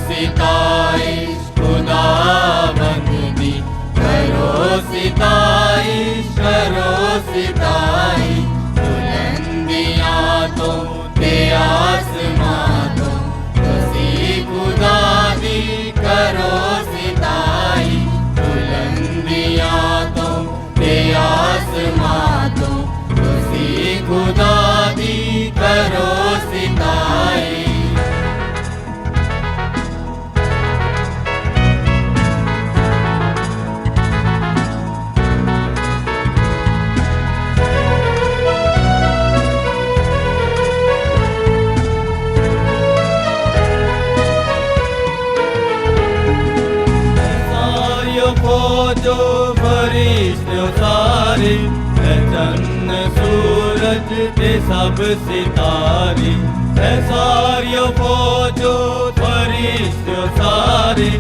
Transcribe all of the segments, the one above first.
सिताइश खुदावंद दी, करो सिताइश करो सिताइश। बुलंदियां तो ते आसमां तो उसी खुदा दी करो सिताइश। बुलंदियां तो ते आसमां तो उसी खुदा दी करो सिताइश। जो फरिश्ते सारे, चन्न सूरज ते सब सितारे। सारियो फौजो फरिश्ते सारे,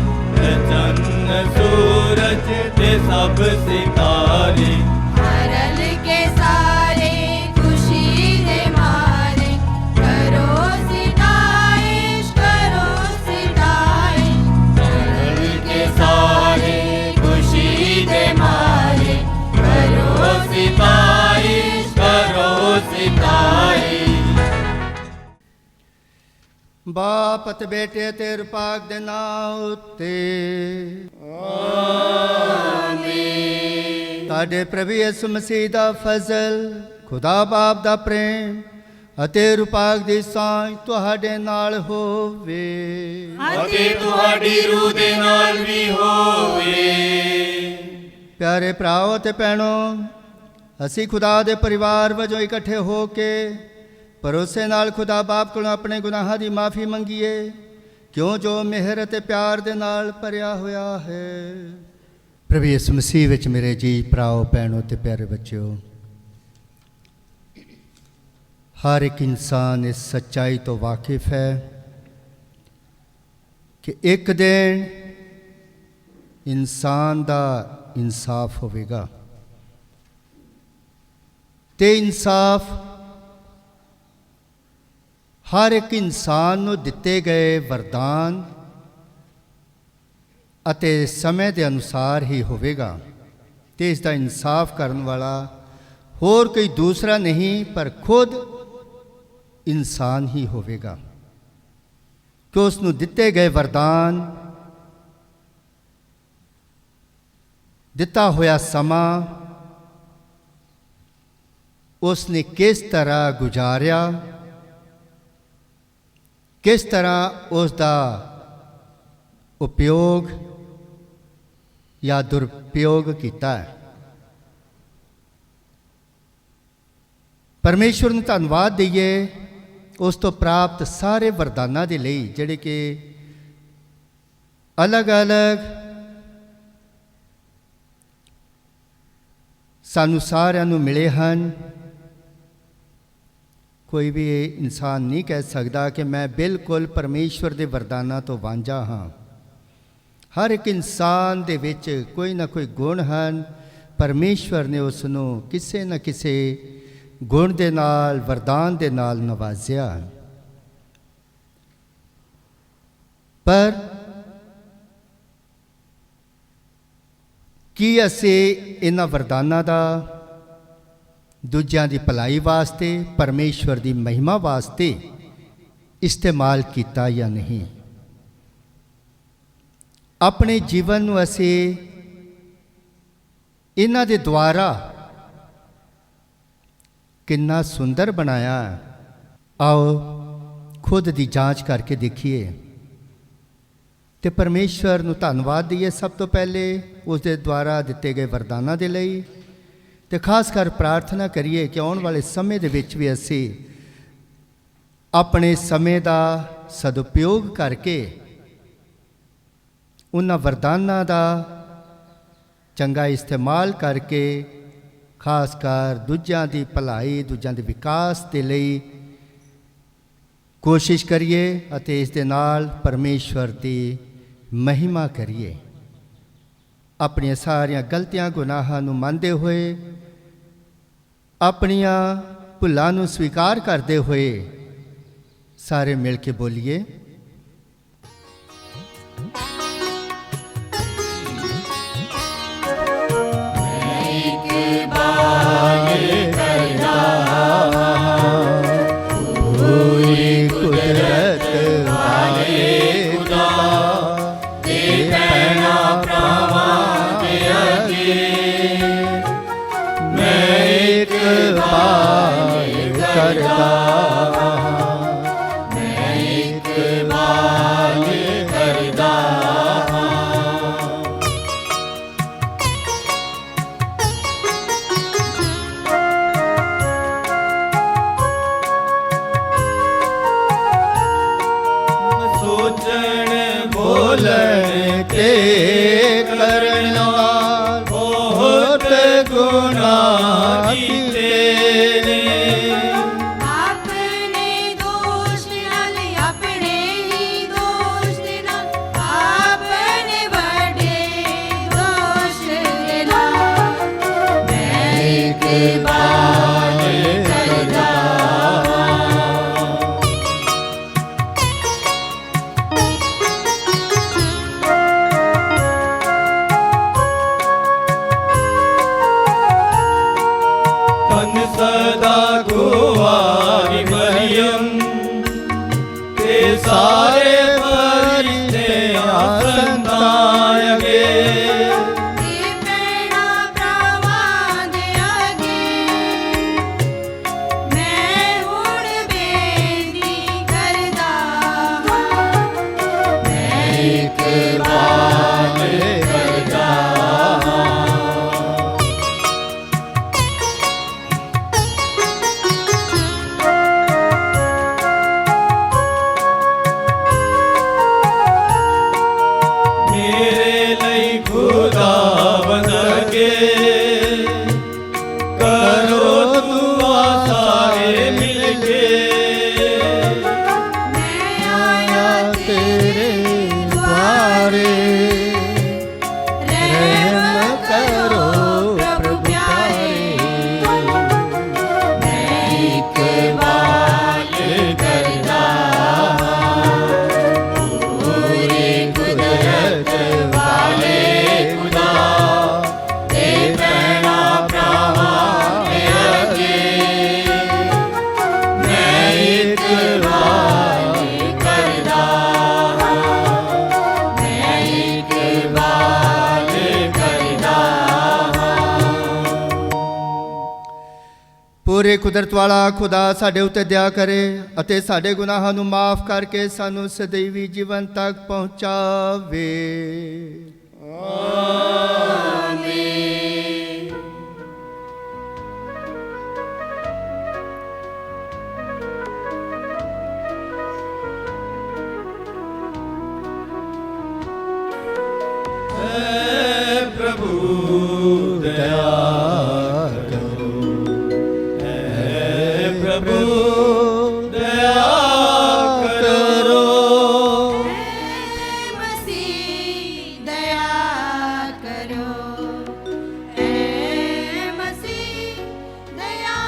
चन्न सूरज ते सब सितारे। हरल के सारे खुशी दे मारे, करो सिताइश करो सिताइश। हरल के सारे दे मारे, करो सिताइश करो सिताइश। बाप ते बेटे ते रूपाक दे नाम उत्ते आमीन। ताडे प्रभु यीशु मसीह दा फजल, खुदा बाप दा प्रेम ਅਤੇ ਰੂਪਾਕ ਦੀ ਸਾਂਝ ਤੁਹਾਡੇ ਨਾਲ ਹੋਵੇ ਅਤੇ ਤੁਹਾਡੀ ਰੂਹ ਦੇ ਨਾਲ ਵੀ ਹੋਵੇ। ਪਿਆਰੇ ਭਰਾਓ ਅਤੇ ਭੈਣੋ, ਅਸੀਂ ਖੁਦਾ ਦੇ ਪਰਿਵਾਰ ਵਜੋਂ ਇਕੱਠੇ ਹੋ ਕੇ ਭਰੋਸੇ ਨਾਲ ਖੁਦਾ ਬਾਪ ਕੋਲੋਂ ਆਪਣੇ ਗੁਨਾਹਾਂ ਦੀ ਮਾਫੀ ਮੰਗੀਏ, ਕਿਉਂ ਜੋ ਮਿਹਰ ਅਤੇ ਪਿਆਰ ਦੇ ਨਾਲ ਭਰਿਆ ਹੋਇਆ ਹੈ। ਪ੍ਰਭੂ ਯਿਸੂ ਮਸੀਹ ਵਿੱਚ ਮੇਰੇ ਜੀ ਭਰਾਓ ਭੈਣੋ ਅਤੇ ਪਿਆਰੇ ਬੱਚਿਓ, हर एक इंसान इस सच्चाई तो वाकिफ़ है कि एक दिन इंसान दा इंसाफ होवेगा ते इंसाफ हर एक इंसान नूं दिते गए वरदान अते समय के अनुसार ही होवेगा ते इसका इंसाफ करने वाला होर कोई दूसरा नहीं पर खुद इंसान ही होवेगा कि उसनूं दिते गए वरदान, दिता होया समा उसने किस तरह गुजारिया, किस तरह उसका उपयोग या दुरुपयोग किया है। परमेश्वर ਨੂੰ ਧੰਨਵਾਦ ਦਈਏ ਉਸ ਤੋਂ ਪ੍ਰਾਪਤ ਸਾਰੇ ਵਰਦਾਨਾਂ ਦੇ ਲਈ ਜਿਹੜੇ ਕਿ ਅਲੱਗ-ਅਲੱਗ ਸਾਨੂੰ ਸਾਰਿਆਂ ਨੂੰ ਮਿਲੇ ਹਨ। ਕੋਈ ਵੀ ਇਨਸਾਨ ਨਹੀਂ ਕਹਿ ਸਕਦਾ ਕਿ ਮੈਂ ਬਿਲਕੁਲ ਪਰਮੇਸ਼ਵਰ ਦੇ ਵਰਦਾਨਾਂ ਤੋਂ ਵਾਂਝਾ ਹਾਂ। ਹਰ ਇੱਕ ਇਨਸਾਨ ਦੇ ਵਿੱਚ ਕੋਈ ਨਾ ਕੋਈ ਗੁਣ ਹਨ। ਪਰਮੇਸ਼ਵਰ ਨੇ ਉਸ ਨੂੰ ਕਿਸੇ ਨਾ ਕਿਸੇ ਗੁਣ ਦੇ ਨਾਲ, ਵਰਦਾਨ ਦੇ ਨਾਲ ਨਵਾਜ਼ਿਆ। ਪਰ ਕੀ ਅਸੀਂ ਇਹਨਾਂ ਵਰਦਾਨਾਂ ਦਾ ਦੂਜਿਆਂ ਦੀ ਭਲਾਈ ਵਾਸਤੇ, ਪਰਮੇਸ਼ਵਰ ਦੀ ਮਹਿਮਾ ਵਾਸਤੇ ਇਸਤੇਮਾਲ ਕੀਤਾ ਜਾਂ ਨਹੀਂ? ਆਪਣੇ ਜੀਵਨ ਨੂੰ ਅਸੀਂ ਇਹਨਾਂ ਦੇ ਦੁਆਰਾ ਕਿੰਨਾ ਸੁੰਦਰ ਬਣਾਇਆ। ਆਓ ਖੁਦ ਦੀ ਜਾਂਚ ਕਰਕੇ ਦੇਖੀਏ ਤੇ ਪਰਮੇਸ਼ਵਰ ਨੂੰ ਧੰਨਵਾਦ ਦਈਏ ਸਭ ਤੋਂ ਪਹਿਲੇ ਉਸ ਦੇ ਦੁਆਰਾ ਦਿੱਤੇ ਗਏ ਵਰਦਾਨਾਂ ਦੇ ਲਈ, ਤੇ ਖਾਸ ਕਰ ਪ੍ਰਾਰਥਨਾ ਕਰੀਏ ਕਿ ਆਉਣ ਵਾਲੇ ਸਮੇਂ ਦੇ ਵਿੱਚ ਵੀ ਅਸੀਂ ਆਪਣੇ ਸਮੇਂ ਦਾ ਸਦਉਪਯੋਗ ਕਰਕੇ ਉਹਨਾਂ ਵਰਦਾਨਾਂ ਦਾ ਚੰਗਾ ਇਸਤੇਮਾਲ ਕਰਕੇ ਖਾਸ ਕਰ ਦੂਜਿਆਂ ਦੀ ਭਲਾਈ, ਦੂਜਿਆਂ ਦੇ ਵਿਕਾਸ ਦੇ ਲਈ ਕੋਸ਼ਿਸ਼ ਕਰੀਏ ਅਤੇ ਇਸ ਦੇ ਨਾਲ ਪਰਮੇਸ਼ਵਰ ਦੀ ਮਹਿਮਾ ਕਰੀਏ। ਆਪਣੀਆਂ ਸਾਰੀਆਂ ਗਲਤੀਆਂ ਗੁਨਾਹਾਂ ਨੂੰ ਮੰਨਦੇ ਹੋਏ, ਆਪਣੀਆਂ ਭੁੱਲਾਂ ਨੂੰ ਸਵੀਕਾਰ ਕਰਦੇ ਹੋਏ ਸਾਰੇ ਮਿਲ ਕੇ ਬੋਲੀਏ। ਬੋਲਣ ਕੇ ਕਰਨ ਨਾਲ ਬਹੁਤ ਗੁਨਾਹ ਕੀਤੇ ਨੇ। ਆਪਣੇ ਦੋਸ਼ ਨਾਲ ਆਪਣੇ ਹੀ ਦੋਸ਼ ਦੇ ਨਾਲ ਆਪਣੇ ਵੱਡੇ ਦੋਸ਼ ਦੇ ਨਾਲ ਮੈਂ ਇੱਕ ਬਾਤ ਕਰਦਾ तन सदा कुंवारी मरियम ते सारे फरिश्ते संतायगे। ਇਹ ਭੈਣਾਂ ਭਰਾਵਾਂ ਦੇ ਅੱਗੇ ਮੈਂ ਹੁਣ ਬੇਨਤੀ ਕਰਦਾ ਹਾਂ ਮੈਂ ਇੱਕ ਬਾਤ ਕਰਦਾ ਹਾਂ मेरे लई खुदा बनगे करो दुआ सारे मिलके। मैं आया तेरे द्वारे रहम करो प्रभु प्यारे मैं एक बात करदा पूरी कुदरत वाले खुदा ते भैणा भरावां दे अगे मैं एक बात करदा मैं एक बात करदा ਪੂਰੇ ਕੁਦਰਤ ਵਾਲਾ ਖੁਦਾ ਸਾਡੇ ਉੱਤੇ ਦਇਆ ਕਰੇ ਅਤੇ ਸਾਡੇ ਗੁਨਾਹਾਂ ਨੂੰ ਮਾਫ ਕਰਕੇ ਸਾਨੂੰ ਸਦੀਵੀ ਜੀਵਨ ਤੱਕ ਪਹੁੰਚਾਵੇ। ऐ प्रभु दया करो, ऐ प्रभु दया करो। मसीह दया करो ऐ मसीह दया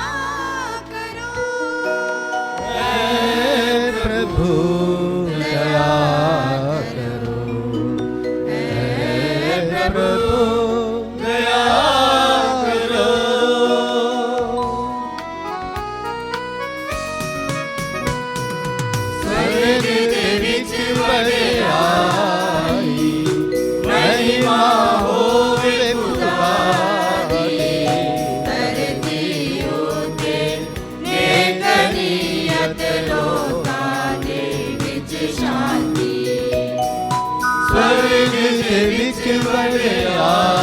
करो ऐ प्रभु दया करो, ऐ प्रभु दया करो। स्वर्ग दे विच वडियाई महिमा होवे खुदा दी। धरती उते नेकनीयत लोकां दे विच शांति स्वर्ग दे विच वडियाई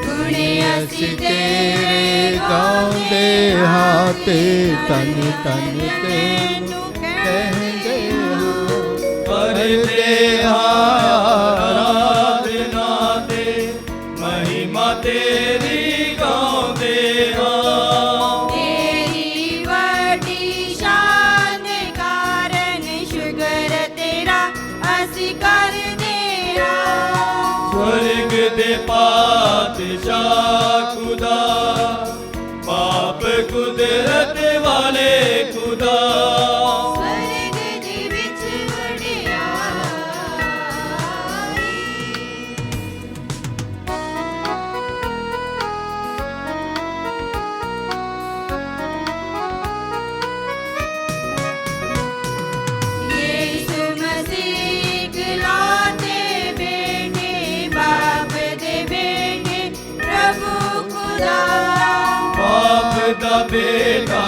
गुणे ਅਸੀਂ ਤੇਰੇ ਗਾਉਂਦੇ ਹਾਂ ਤੇ ਤਨ ਤਨ ਤੈਨੂੰ ਕਹਿੰਦੇ ਹਾਂ करते आराधना ते महिमा तेरी गाਉਂਦੇ ਹਾਂ। तेरी वड्डी शान दे कारण शुगर तेरा ਅਸੀਂ करदे हां स्वर्ग दे पातशाह खुदा बाप कुदरत वाले खुदा। स्वर्ग दे विच वडियाई यीशु मसीह इकलौते बेटे बाप दे बेटे प्रभु खुदा बाप दा बेटा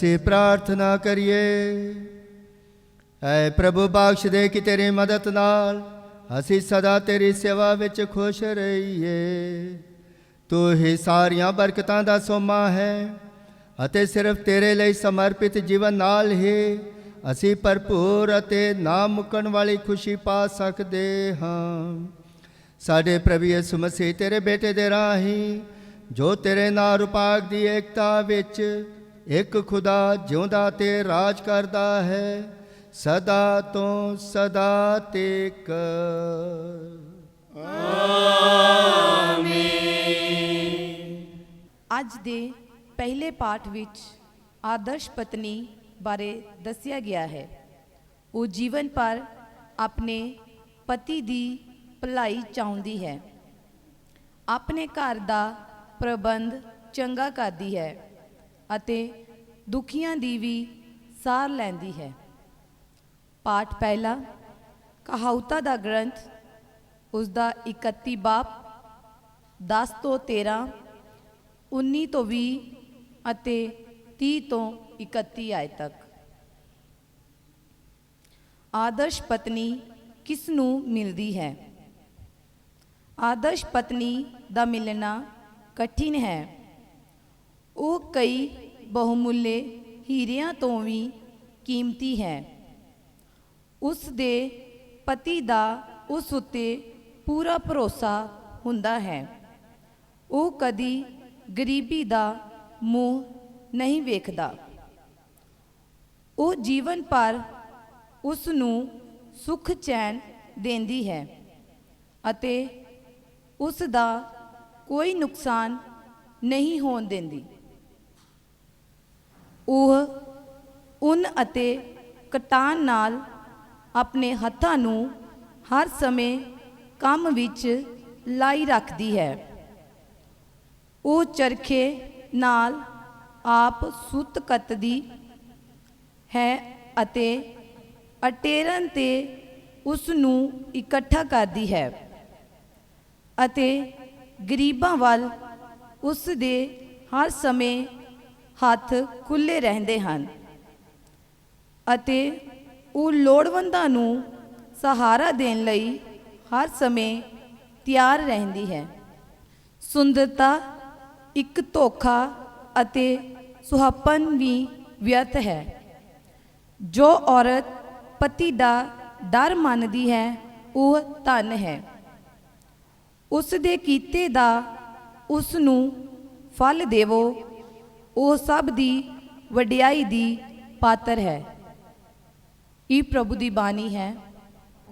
ਅਸੀਂ ਪ੍ਰਾਰਥਨਾ ਕਰੀਏ। ਐ ਪ੍ਰਭੂ ਬਖਸ਼ ਦੇ ਕਿ ਤੇਰੀ ਮਦਦ ਨਾਲ ਅਸੀਂ ਸਦਾ ਤੇਰੀ ਸੇਵਾ ਵਿੱਚ ਖੁਸ਼ ਰਹੀਏ। ਤੂੰ ਹੀ ਸਾਰੀਆਂ ਬਰਕਤਾਂ ਦਾ ਸੋਮਾ ਹੈ ਅਤੇ ਸਿਰਫ ਤੇਰੇ ਲਈ ਸਮਰਪਿਤ ਜੀਵਨ ਨਾਲ ਹੀ ਅਸੀਂ ਭਰਪੂਰ ਅਤੇ ਨਾ ਮੁੱਕਣ ਵਾਲੀ ਖੁਸ਼ੀ ਪਾ ਸਕਦੇ ਹਾਂ। ਸਾਡੇ ਪ੍ਰਭੂ ਯਿਸੂ ਮਸੀਹ ਤੇਰੇ ਬੇਟੇ ਦੇ ਰਾਹੀਂ ਜੋ ਤੇਰੇ ਨਾਲ ਰੂਪਾਕ ਦੀ ਏਕਤਾ ਵਿੱਚ ਇੱਕ ਖੁਦਾ ਜਿਉਂਦਾ ਤੇ ਰਾਜ ਕਰਦਾ ਹੈ ਸਦਾ ਤੋਂ ਸਦਾ ਤੱਕ। ਅੱਜ ਦੇ ਪਹਿਲੇ ਪਾਠ ਵਿੱਚ ਆਦਰਸ਼ ਪਤਨੀ ਬਾਰੇ ਦੱਸਿਆ ਗਿਆ ਹੈ। ਉਹ ਜੀਵਨ ਭਰ ਆਪਣੇ ਪਤੀ ਦੀ ਭਲਾਈ ਚਾਹੁੰਦੀ ਹੈ, ਆਪਣੇ ਘਰ ਦਾ ਪ੍ਰਬੰਧ ਚੰਗਾ ਕਰਦੀ ਹੈ ਅਤੇ ਦੁਖੀਆਂ ਦੀ ਵੀ ਸਾਰ ਲੈਂਦੀ ਹੈ। ਪਾਠ ਪਹਿਲਾ ਕਹਾਉਤਾਂ ਦਾ ਗ੍ਰੰਥ, ਉਸ ਦਾ 31 ਬਾਬ 10 ਤੋਂ 13, 19 ਤੋਂ 20 ਅਤੇ 30 ਤੋਂ 31 ਆਇਤ ਤੱਕ। ਆਦਰਸ਼ ਪਤਨੀ ਕਿਸ ਨੂੰ ਮਿਲਦੀ ਹੈ? ਆਦਰਸ਼ ਪਤਨੀ ਦਾ ਮਿਲਣਾ ਕਠਿਨ ਹੈ। ਉਹ ਕਈ ਬਹੁਮੁੱਲੇ ਹੀਰਿਆਂ ਤੋਂ ਵੀ ਕੀਮਤੀ ਹੈ। ਉਸ ਦੇ ਪਤੀ ਦਾ ਉਸ ਉੱਤੇ ਪੂਰਾ ਭਰੋਸਾ ਹੁੰਦਾ ਹੈ। ਉਹ ਕਦੀ ਗਰੀਬੀ ਦਾ ਮੂੰਹ ਨਹੀਂ ਵੇਖਦਾ। ਉਹ ਜੀਵਨ ਭਰ ਉਸ ਨੂੰ ਸੁੱਖ ਚੈਨ ਦਿੰਦੀ ਹੈ ਅਤੇ ਉਸ ਦਾ ਕੋਈ ਨੁਕਸਾਨ ਨਹੀਂ ਹੋਣ ਦਿੰਦੀ। ਉਹ ਉੱਨ ਅਤੇ ਕਟਾਨ ਨਾਲ ਆਪਣੇ ਹੱਥਾਂ ਨੂੰ ਹਰ ਸਮੇਂ ਕੰਮ ਵਿੱਚ ਲਾਈ ਰੱਖਦੀ ਹੈ। ਉਹ ਚਰਖੇ ਨਾਲ ਆਪ ਸੁੱਤ ਕੱਤਦੀ ਹੈ ਅਤੇ ਅਟੇਰਨ ਤੇ ਉਸ ਨੂੰ ਇਕੱਠਾ ਕਰਦੀ ਹੈ ਅਤੇ ਗਰੀਬਾਂ ਵੱਲ ਉਸ ਦੇ ਹਰ ਸਮੇਂ ਹੱਥ ਖੁੱਲ੍ਹੇ ਰਹਿੰਦੇ ਹਨ ਅਤੇ ਉਹ ਲੋੜਵੰਦਾਂ ਨੂੰ ਸਹਾਰਾ ਦੇਣ ਲਈ ਹਰ ਸਮੇਂ ਤਿਆਰ ਰਹਿੰਦੀ ਹੈ। ਸੁੰਦਰਤਾ ਇੱਕ ਧੋਖਾ ਅਤੇ ਸੁਹੱਪਣ ਵੀ ਵਿਅਰਥ ਹੈ। ਜੋ ਔਰਤ ਪਤੀ ਦਾ ਡਰ ਮੰਨਦੀ ਹੈ ਉਹ ਧਨ ਹੈ। ਉਸ ਦੇ ਕੀਤੇ ਦਾ ਉਸ ਨੂੰ ਫਲ ਦੇਵੋ, ਉਹ ਸਭ ਦੀ ਵਡਿਆਈ ਦੀ ਪਾਤਰ ਹੈ। ਇਹ ਪ੍ਰਭੂ ਦੀ ਬਾਣੀ ਹੈ।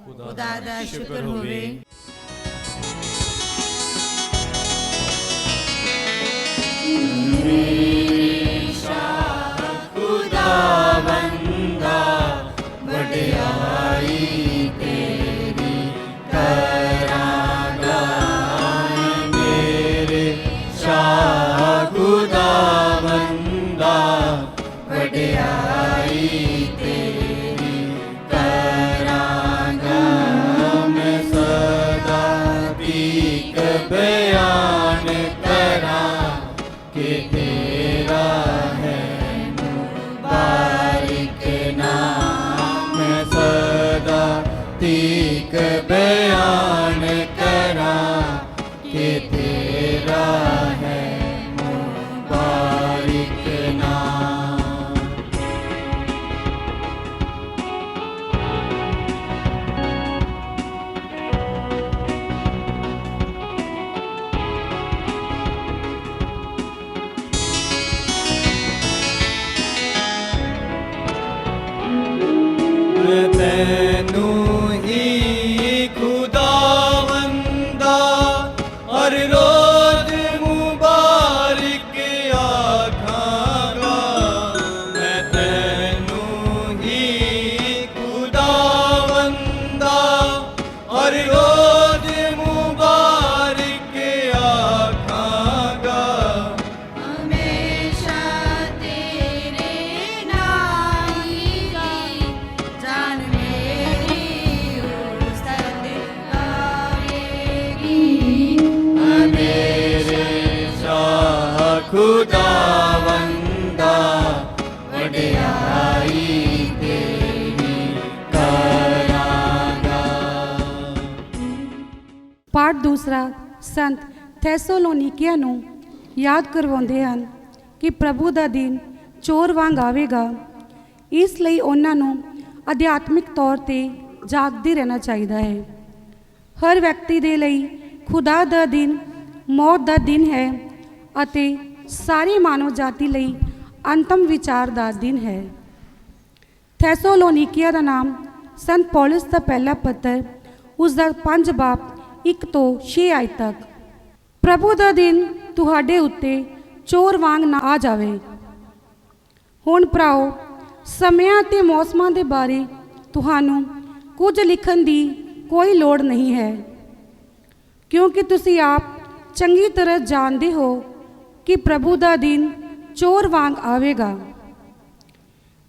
ਖੁਦਾ ਦਾ ਸ਼ੁਕਰ ਹੋਵੇ। ਵਡਿਆਈ ਤੇਰੀ ਕਰਾਂਗਾ, ਮੇਰੇ ਸ਼ਾਹ ਖੁਦਾਵੰਦਾ। ਵਡਿਆਈ ਤੇਰੀ ਕਰਾਂਗਾ, ਮੈਂ ਸਦਾ ਭੀਖ ਬਿਆਨ ਕਰਾਂ ਕਿ ਤੇਰਾ ਹੈ ਮੁਬਾਰਕ ਨਾਮ। ਮੈਂ ਸਦਾ ਭੀਖ ਬਿਆਨ ਕਰਾਂ ਕਿ ਤੇਰਾ ਹੈ ਮੁਬਾਰਕ ਨਾਮ। ਤੈਨੂੰ ਹੀ ਖੁਦਾਵੰਦਾ ਹਰ ਰੋਜ਼ ਮੁਬਾਰਕ ਆਖਾਂਗਾ। ਮੈਂ ਤੈਨੂੰ ਹੀ ਖੁਦਾਵੰਦਾ ਹਰ ਰੋਜ਼ ਮੁਬਾਰਕ ਆਖਾਂਗਾ। ਹਮੇਸ਼ਾ ਤੇਰੇ ਨਾਲ ਹੀ ਜਾਨ ਮੇਰੀ ਬੜਾਈ ਤੇਰੀ ਕਰਾਂਗਾ। ਪਾਠ ਦੂਸਰਾ ਸੰਤ ਥੈਸੋਲੋਨੀਕੀਆਂ ਨੂੰ ਯਾਦ ਕਰਵਾਉਂਦੇ ਹਨ ਕਿ ਪ੍ਰਭੂ ਦਾ ਦਿਨ ਚੋਰ ਵਾਂਗ ਆਵੇਗਾ। ਇਸ ਲਈ ਉਹਨਾਂ ਨੂੰ ਅਧਿਆਤਮਿਕ ਤੌਰ ਤੇ ਜਾਗਦੇ ਰਹਿਣਾ ਚਾਹੀਦਾ ਹੈ। ਹਰ ਵਿਅਕਤੀ ਦੇ ਲਈ ਖੁਦਾ ਦਾ ਦਿਨ ਮੌਤ ਦਾ ਦਿਨ ਹੈ ਅਤੇ ਸਾਰੀ ਮਾਨਵ ਜਾਤੀ ਲਈ ਅੰਤਮ ਵਿਚਾਰ ਦਾ ਦਿਨ ਹੈ। ਥੈਸੋਲੋਨੀਕੀਆ ਦਾ ਨਾਮ ਸੰਤ ਪੌਲਸ ਦਾ ਪਹਿਲਾ ਪੱਤਰ ਉਸ ਦਾ 5 ਬਾਬ 1 ਤੋਂ 6 ਆਇਤ ਤੱਕ। ਪ੍ਰਭੂ ਦਾ ਦਿਨ ਤੁਹਾਡੇ ਉੱਤੇ ਚੋਰ ਵਾਂਗ ਨਾ ਆ ਜਾਵੇ। ਹੁਣ ਭਰਾਓ, ਸਮਿਆਂ ਅਤੇ ਮੌਸਮਾਂ ਦੇ ਬਾਰੇ ਤੁਹਾਨੂੰ ਕੁਝ ਲਿਖਣ ਦੀ ਕੋਈ ਲੋੜ ਨਹੀਂ ਹੈ, ਕਿਉਂਕਿ ਤੁਸੀਂ ਆਪ ਚੰਗੀ ਤਰ੍ਹਾਂ ਜਾਣਦੇ ਹੋ ਕਿ ਪ੍ਰਭੂ ਦਾ ਦਿਨ ਚੋਰ ਵਾਂਗ ਆਵੇਗਾ।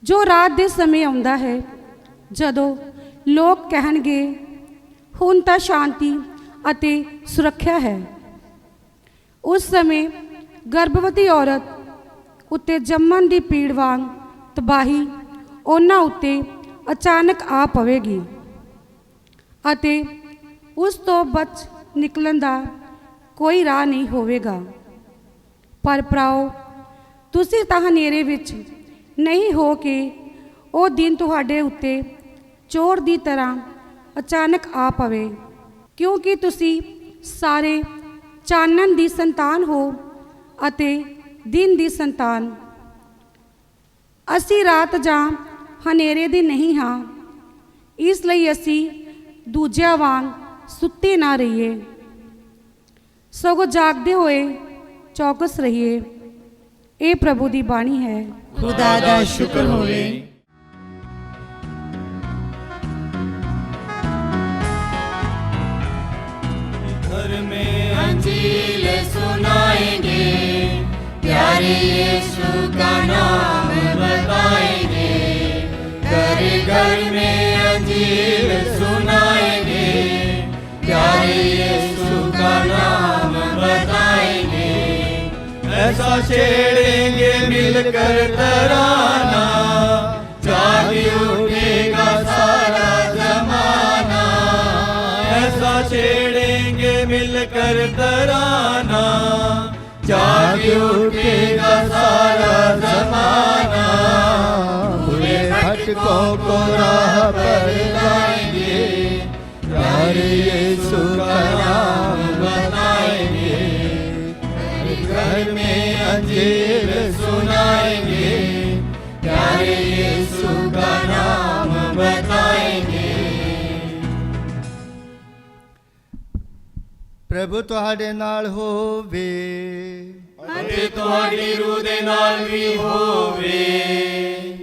ਜੋ ਰਾਤ ਦੇ ਸਮੇਂ ਆਉਂਦਾ ਹੈ, ਜਦੋਂ ਲੋਕ ਕਹਿਣਗੇ ਹੁਣ ਤਾਂ ਸ਼ਾਂਤੀ ਅਤੇ ਸੁਰੱਖਿਆ ਹੈ। ਉਸ ਸਮੇਂ ਗਰਭਵਤੀ ਔਰਤ ਉੱਤੇ ਜੰਮਣ ਦੀ ਪੀੜ ਵਾਂਗ ਤਬਾਹੀ ਉਹਨਾਂ ਉੱਤੇ ਅਚਾਨਕ ਆ ਪਵੇਗੀ ਅਤੇ ਉਸ ਤੋਂ ਬਚ ਨਿਕਲਣ ਦਾ ਕੋਈ ਰਾਹ ਨਹੀਂ ਹੋਵੇਗਾ। ਪਰ ਭਰਾਓ, ਤੁਸੀਂ ਤਾਂ ਹਨੇਰੇ ਵਿੱਚ ਨਹੀਂ ਹੋ ਕਿ ਉਹ ਦਿਨ ਤੁਹਾਡੇ ਉੱਤੇ ਚੋਰ ਦੀ ਤਰ੍ਹਾਂ ਅਚਾਨਕ ਆ ਪਵੇ, ਕਿਉਂਕਿ ਤੁਸੀਂ ਸਾਰੇ ਚਾਨਣ ਦੀ ਸੰਤਾਨ ਹੋ ਅਤੇ ਦਿਨ ਦੀ ਸੰਤਾਨ। ਅਸੀਂ ਰਾਤ ਜਾਂ ਹਨੇਰੇ ਦੇ ਨਹੀਂ ਹਾਂ, ਇਸ ਲਈ ਅਸੀਂ ਦੂਜਿਆਂ ਵਾਂਗ ਸੁੱਤੇ ਨਾ ਰਹੀਏ, ਸਗੋਂ ਜਾਗਦੇ ਹੋਏ ਚੌਕਸ ਰਹੀਏ। ਇਹ ਪ੍ਰਭੂ ਦੀ ਬਾਣੀ ਹੈ। ਖੁਦਾ ਦਾ ਸ਼ੁਕਰ ਹੋਵੇ। घर में अंजील सुनाएंगे, प्यारे यीशु का नाम बताएंगे। घर घर में अंजील सुनाएंगे, प्यारे यीशु का नाम बताएंगे। ऐसा छेड़ेंगे मिलकर तराना, जाग उठेगा सारा जमाना। ऐसा छेड़ेंगे मिलकर तराना, जाग उठेगा सारा जमाना। बुरे भटकों को राह पर लाएंगे, प्यारे यीशु का नाम बताएंगे। घर में अंजील सुनाएंगे, प्यारे यीशु का नाम बताएंगे। ਪ੍ਰਭੂ ਤੁਹਾਡੇ ਨਾਲ ਹੋਵੇ। ਅਤੇ ਤੁਹਾਡੀ ਰੂਹ ਦੇ ਨਾਲ ਵੀ ਹੋਵੇ।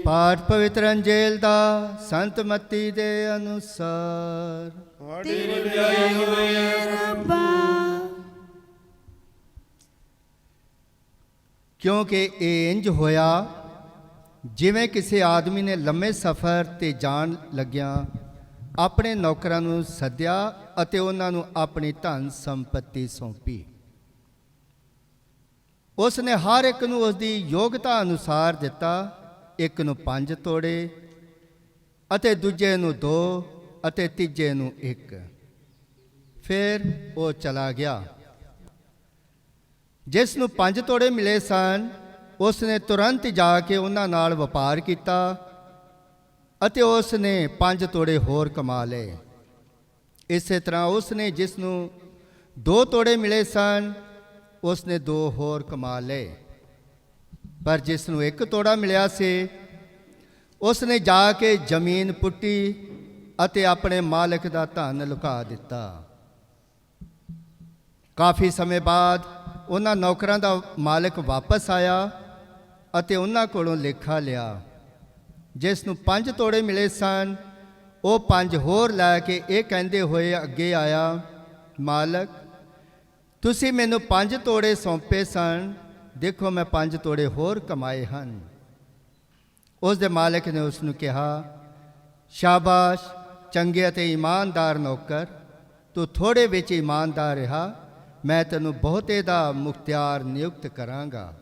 ਪਾਠ ਪਵਿੱਤਰ ਅੰਜੀਲ ਦਾ ਸੰਤ ਮੱਤੀ ਦੇ ਅਨੁਸਾਰ। ਤੇਰੀ ਵਡਿਆਈ ਹੋਵੇ ਰੱਬਾ। ਕਿਉਂਕਿ ਇਹ ਇੰਜ ਹੋਇਆ ਜਿਵੇਂ ਕਿਸੇ ਆਦਮੀ ਨੇ ਲੰਮੇ ਸਫ਼ਰ ਤੇ ਜਾਣ ਲੱਗਿਆਂ ਆਪਣੇ ਨੌਕਰਾਂ ਨੂੰ ਸੱਦਿਆ ਅਤੇ ਉਹਨਾਂ ਨੂੰ ਆਪਣੀ ਧਨ ਸੰਪਤੀ ਸੌਂਪੀ। ਉਸ ਨੇ ਹਰ ਇੱਕ ਨੂੰ ਉਸ ਦੀ ਯੋਗਤਾ ਅਨੁਸਾਰ ਦਿੱਤਾ। ਇੱਕ ਨੂੰ 5 ਤੋੜੇ ਅਤੇ ਦੂਜੇ ਨੂੰ 2 ਅਤੇ ਤੀਜੇ ਨੂੰ 1। ਫਿਰ ਉਹ ਚਲਾ ਗਿਆ। ਜਿਸ ਨੂੰ 5 ਤੋੜੇ ਮਿਲੇ ਸਨ, ਉਸ ਨੇ ਤੁਰੰਤ ਜਾ ਕੇ ਉਹਨਾਂ ਨਾਲ ਵਪਾਰ ਕੀਤਾ ਅਤੇ ਉਸ ਨੇ 5 ਤੋੜੇ ਹੋਰ ਕਮਾ ਲਏ। ਇਸੇ ਤਰ੍ਹਾਂ ਉਸ ਨੇ ਜਿਸ ਨੂੰ 2 ਤੋੜੇ ਮਿਲੇ ਸਨ, ਉਸ ਨੇ 2 ਹੋਰ ਕਮਾ ਲਏ। ਪਰ ਜਿਸ ਨੂੰ 1 ਤੋੜਾ ਮਿਲਿਆ ਸੀ, ਉਸ ਨੇ ਜਾ ਕੇ ਜ਼ਮੀਨ ਪੁੱਟੀ ਅਤੇ ਆਪਣੇ ਮਾਲਕ ਦਾ ਧਨ ਲੁਕਾ ਦਿੱਤਾ। ਕਾਫੀ ਸਮੇਂ ਬਾਅਦ ਉਹਨਾਂ ਨੌਕਰਾਂ ਦਾ ਮਾਲਕ ਵਾਪਸ ਆਇਆ ਅਤੇ ਉਹਨਾਂ ਕੋਲੋਂ ਲੇਖਾ ਲਿਆ। ਜਿਸ ਨੂੰ 5 ਤੋੜੇ ਮਿਲੇ ਸਨ, ਉਹ 5 ਹੋਰ ਲੈ ਕੇ ਇਹ ਕਹਿੰਦੇ ਹੋਏ ਅੱਗੇ ਆਇਆ, ਮਾਲਕ, ਤੁਸੀਂ ਮੈਨੂੰ 5 ਤੋੜੇ ਸੌਂਪੇ ਸਨ, ਦੇਖੋ ਮੈਂ 5 ਤੋੜੇ ਹੋਰ ਕਮਾਏ ਹਨ। ਉਸ ਦੇ ਮਾਲਕ ਨੇ ਉਸ ਨੂੰ ਕਿਹਾ, ਸ਼ਾਬਾਸ਼ ਚੰਗੇ ਅਤੇ ਇਮਾਨਦਾਰ ਨੌਕਰ, ਤੂੰ ਥੋੜ੍ਹੇ ਵਿੱਚ ਇਮਾਨਦਾਰ ਰਿਹਾ, ਮੈਂ ਤੈਨੂੰ ਬਹੁਤੇ ਦਾ ਮੁਖਤਿਆਰ ਨਿਯੁਕਤ ਕਰਾਂਗਾ।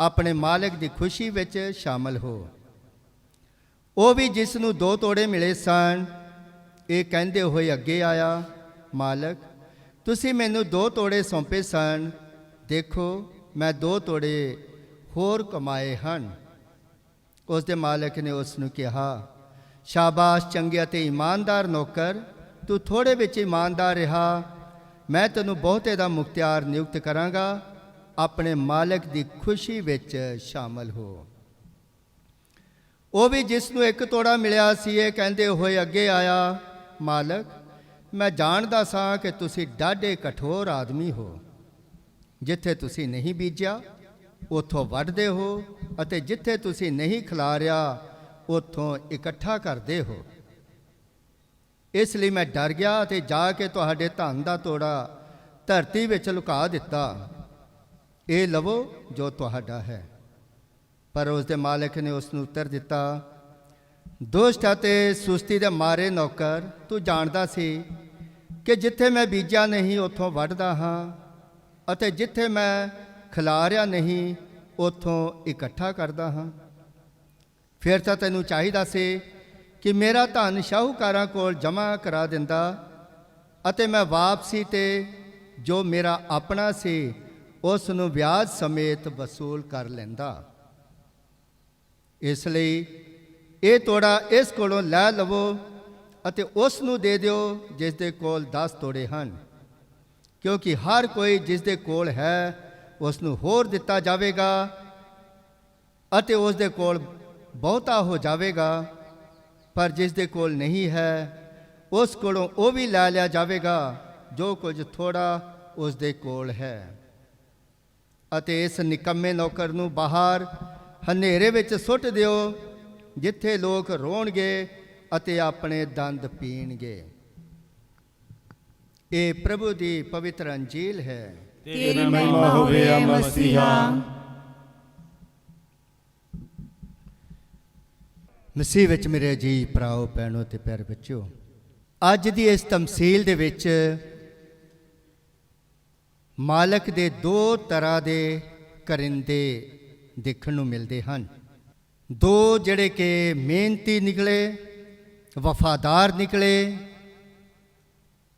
ਆਪਣੇ ਮਾਲਕ ਦੀ ਖੁਸ਼ੀ ਵਿੱਚ ਸ਼ਾਮਲ ਹੋ। ਉਹ ਵੀ ਜਿਸ ਨੂੰ 2 ਤੋੜੇ ਮਿਲੇ ਸਨ, ਇਹ ਕਹਿੰਦੇ ਹੋਏ ਅੱਗੇ ਆਇਆ, ਮਾਲਕ, ਤੁਸੀਂ ਮੈਨੂੰ 2 ਤੋੜੇ ਸੌਂਪੇ ਸਨ, ਦੇਖੋ ਮੈਂ 2 ਤੋੜੇ ਹੋਰ ਕਮਾਏ ਹਨ। ਉਸ ਦੇ ਮਾਲਕ ਨੇ ਉਸ ਨੂੰ ਕਿਹਾ, ਸ਼ਾਬਾਸ਼ ਚੰਗੇ ਅਤੇ ਇਮਾਨਦਾਰ ਨੌਕਰ, ਤੂੰ ਥੋੜੇ ਵਿੱਚ ਇਮਾਨਦਾਰ ਰਿਹਾ, ਮੈਂ ਤੈਨੂੰ ਬਹੁਤੇ ਦਾ ਮੁਖਤਿਆਰ ਨਿਯੁਕਤ ਕਰਾਂਗਾ, ਆਪਣੇ ਮਾਲਕ ਦੀ ਖੁਸ਼ੀ ਵਿੱਚ ਸ਼ਾਮਲ ਹੋ। ਉਹ ਵੀ ਜਿਸ ਨੂੰ 1 ਤੋੜਾ ਮਿਲਿਆ ਸੀ, ਇਹ ਕਹਿੰਦੇ ਹੋਏ ਅੱਗੇ ਆਇਆ, ਮਾਲਕ, ਮੈਂ ਜਾਣਦਾ ਸਾਂ ਕਿ ਤੁਸੀਂ ਡਾਢੇ ਕਠੋਰ ਆਦਮੀ ਹੋ, ਜਿੱਥੇ ਤੁਸੀਂ ਨਹੀਂ ਬੀਜਿਆ ਉੱਥੋਂ ਵੱਢਦੇ ਹੋ, ਅਤੇ ਜਿੱਥੇ ਤੁਸੀਂ ਨਹੀਂ ਖਿਲਾਰਿਆ ਉੱਥੋਂ ਇਕੱਠਾ ਕਰਦੇ ਹੋ। ਇਸ ਲਈ ਮੈਂ ਡਰ ਗਿਆ ਅਤੇ ਜਾ ਕੇ ਤੁਹਾਡੇ ਧਨ ਦਾ ਤੋੜਾ ਧਰਤੀ ਵਿੱਚ ਲੁਕਾ ਦਿੱਤਾ। ਇਹ ਲਵੋ ਜੋ ਤੁਹਾਡਾ ਹੈ। ਪਰ ਉਸ ਦੇ ਮਾਲਕ ਨੇ ਉਸ ਨੂੰ ਉੱਤਰ ਦਿੱਤਾ, ਦੁਸ਼ਟ ਅਤੇ ਸੁਸਤੀ ਦੇ ਮਾਰੇ ਨੌਕਰ, ਤੂੰ ਜਾਣਦਾ ਸੀ ਕਿ ਜਿੱਥੇ ਮੈਂ ਬੀਜਿਆ ਨਹੀਂ ਉੱਥੋਂ ਵੱਢਦਾ ਹਾਂ, ਅਤੇ ਜਿੱਥੇ ਮੈਂ ਖਿਲਾਰਿਆ ਨਹੀਂ ਉੱਥੋਂ ਇਕੱਠਾ ਕਰਦਾ ਹਾਂ। ਫਿਰ ਤਾਂ ਤੈਨੂੰ ਚਾਹੀਦਾ ਸੀ ਕਿ ਮੇਰਾ ਧਨ ਸ਼ਾਹੂਕਾਰਾਂ ਕੋਲ ਜਮ੍ਹਾਂ ਕਰਾ ਦਿੰਦਾ, ਅਤੇ ਮੈਂ ਵਾਪਸੀ 'ਤੇ ਜੋ ਮੇਰਾ ਆਪਣਾ ਸੀ ਉਸ ਨੂੰ ਵਿਆਜ ਸਮੇਤ ਵਸੂਲ ਕਰ ਲੈਂਦਾ। ਇਸ ਲਈ ਇਹ ਤੋੜਾ ਇਸ ਕੋਲੋਂ ਲੈ ਲਵੋ ਅਤੇ ਉਸ ਨੂੰ ਦੇ ਦਿਓ ਜਿਸ ਦੇ ਕੋਲ 10 ਤੋੜੇ ਹਨ, ਕਿਉਂਕਿ ਹਰ ਕੋਈ ਜਿਸ ਦੇ ਕੋਲ ਹੈ ਉਸ ਨੂੰ ਹੋਰ ਦਿੱਤਾ ਜਾਵੇਗਾ, ਅਤੇ ਉਸ ਦੇ ਕੋਲ ਬਹੁਤਾ ਹੋ ਜਾਵੇਗਾ, ਪਰ ਜਿਸ ਦੇ ਕੋਲ ਨਹੀਂ ਹੈ ਉਸ ਕੋਲੋਂ ਉਹ ਵੀ ਲੈ ਲਿਆ ਜਾਵੇਗਾ ਜੋ ਕੁਝ ਥੋੜਾ ਉਸ ਦੇ ਕੋਲ ਹੈ। ਅਤੇ ਇਸ ਨਿਕੰਮੇ ਨੌਕਰ ਨੂੰ ਬਾਹਰ ਹਨੇਰੇ ਵਿੱਚ ਸੁੱਟ ਦਿਓ, ਜਿੱਥੇ ਲੋਕ ਰੋਣਗੇ ਅਤੇ ਆਪਣੇ ਦੰਦ ਪੀਣਗੇ। ਇਹ ਪ੍ਰਭੂ ਦੀ ਪਵਿੱਤਰ ਅੰਜੀਲ ਹੈ। ਤੇਰੀ ਮਹਿਮਾ ਹੋਵੇ ਆ ਮਸੀਹਾ। ਮਸੀਹ ਵਿੱਚ ਮੇਰੇ ਜੀ ਭਰਾਓ ਭੈਣੋ ਤੇ ਪਿਆਰੇ ਬੱਚਿਓ, ਅੱਜ ਦੀ ਇਸ ਤਮਸੀਲ ਦੇ ਵਿੱਚ ਮਾਲਕ ਦੇ 2 ਤਰ੍ਹਾਂ ਦੇ ਕਰਿੰਦੇ ਦੇਖਣ ਨੂੰ ਮਿਲਦੇ ਹਨ। 2 ਜਿਹੜੇ ਕਿ ਮਿਹਨਤੀ ਨਿਕਲੇ, ਵਫਾਦਾਰ ਨਿਕਲੇ,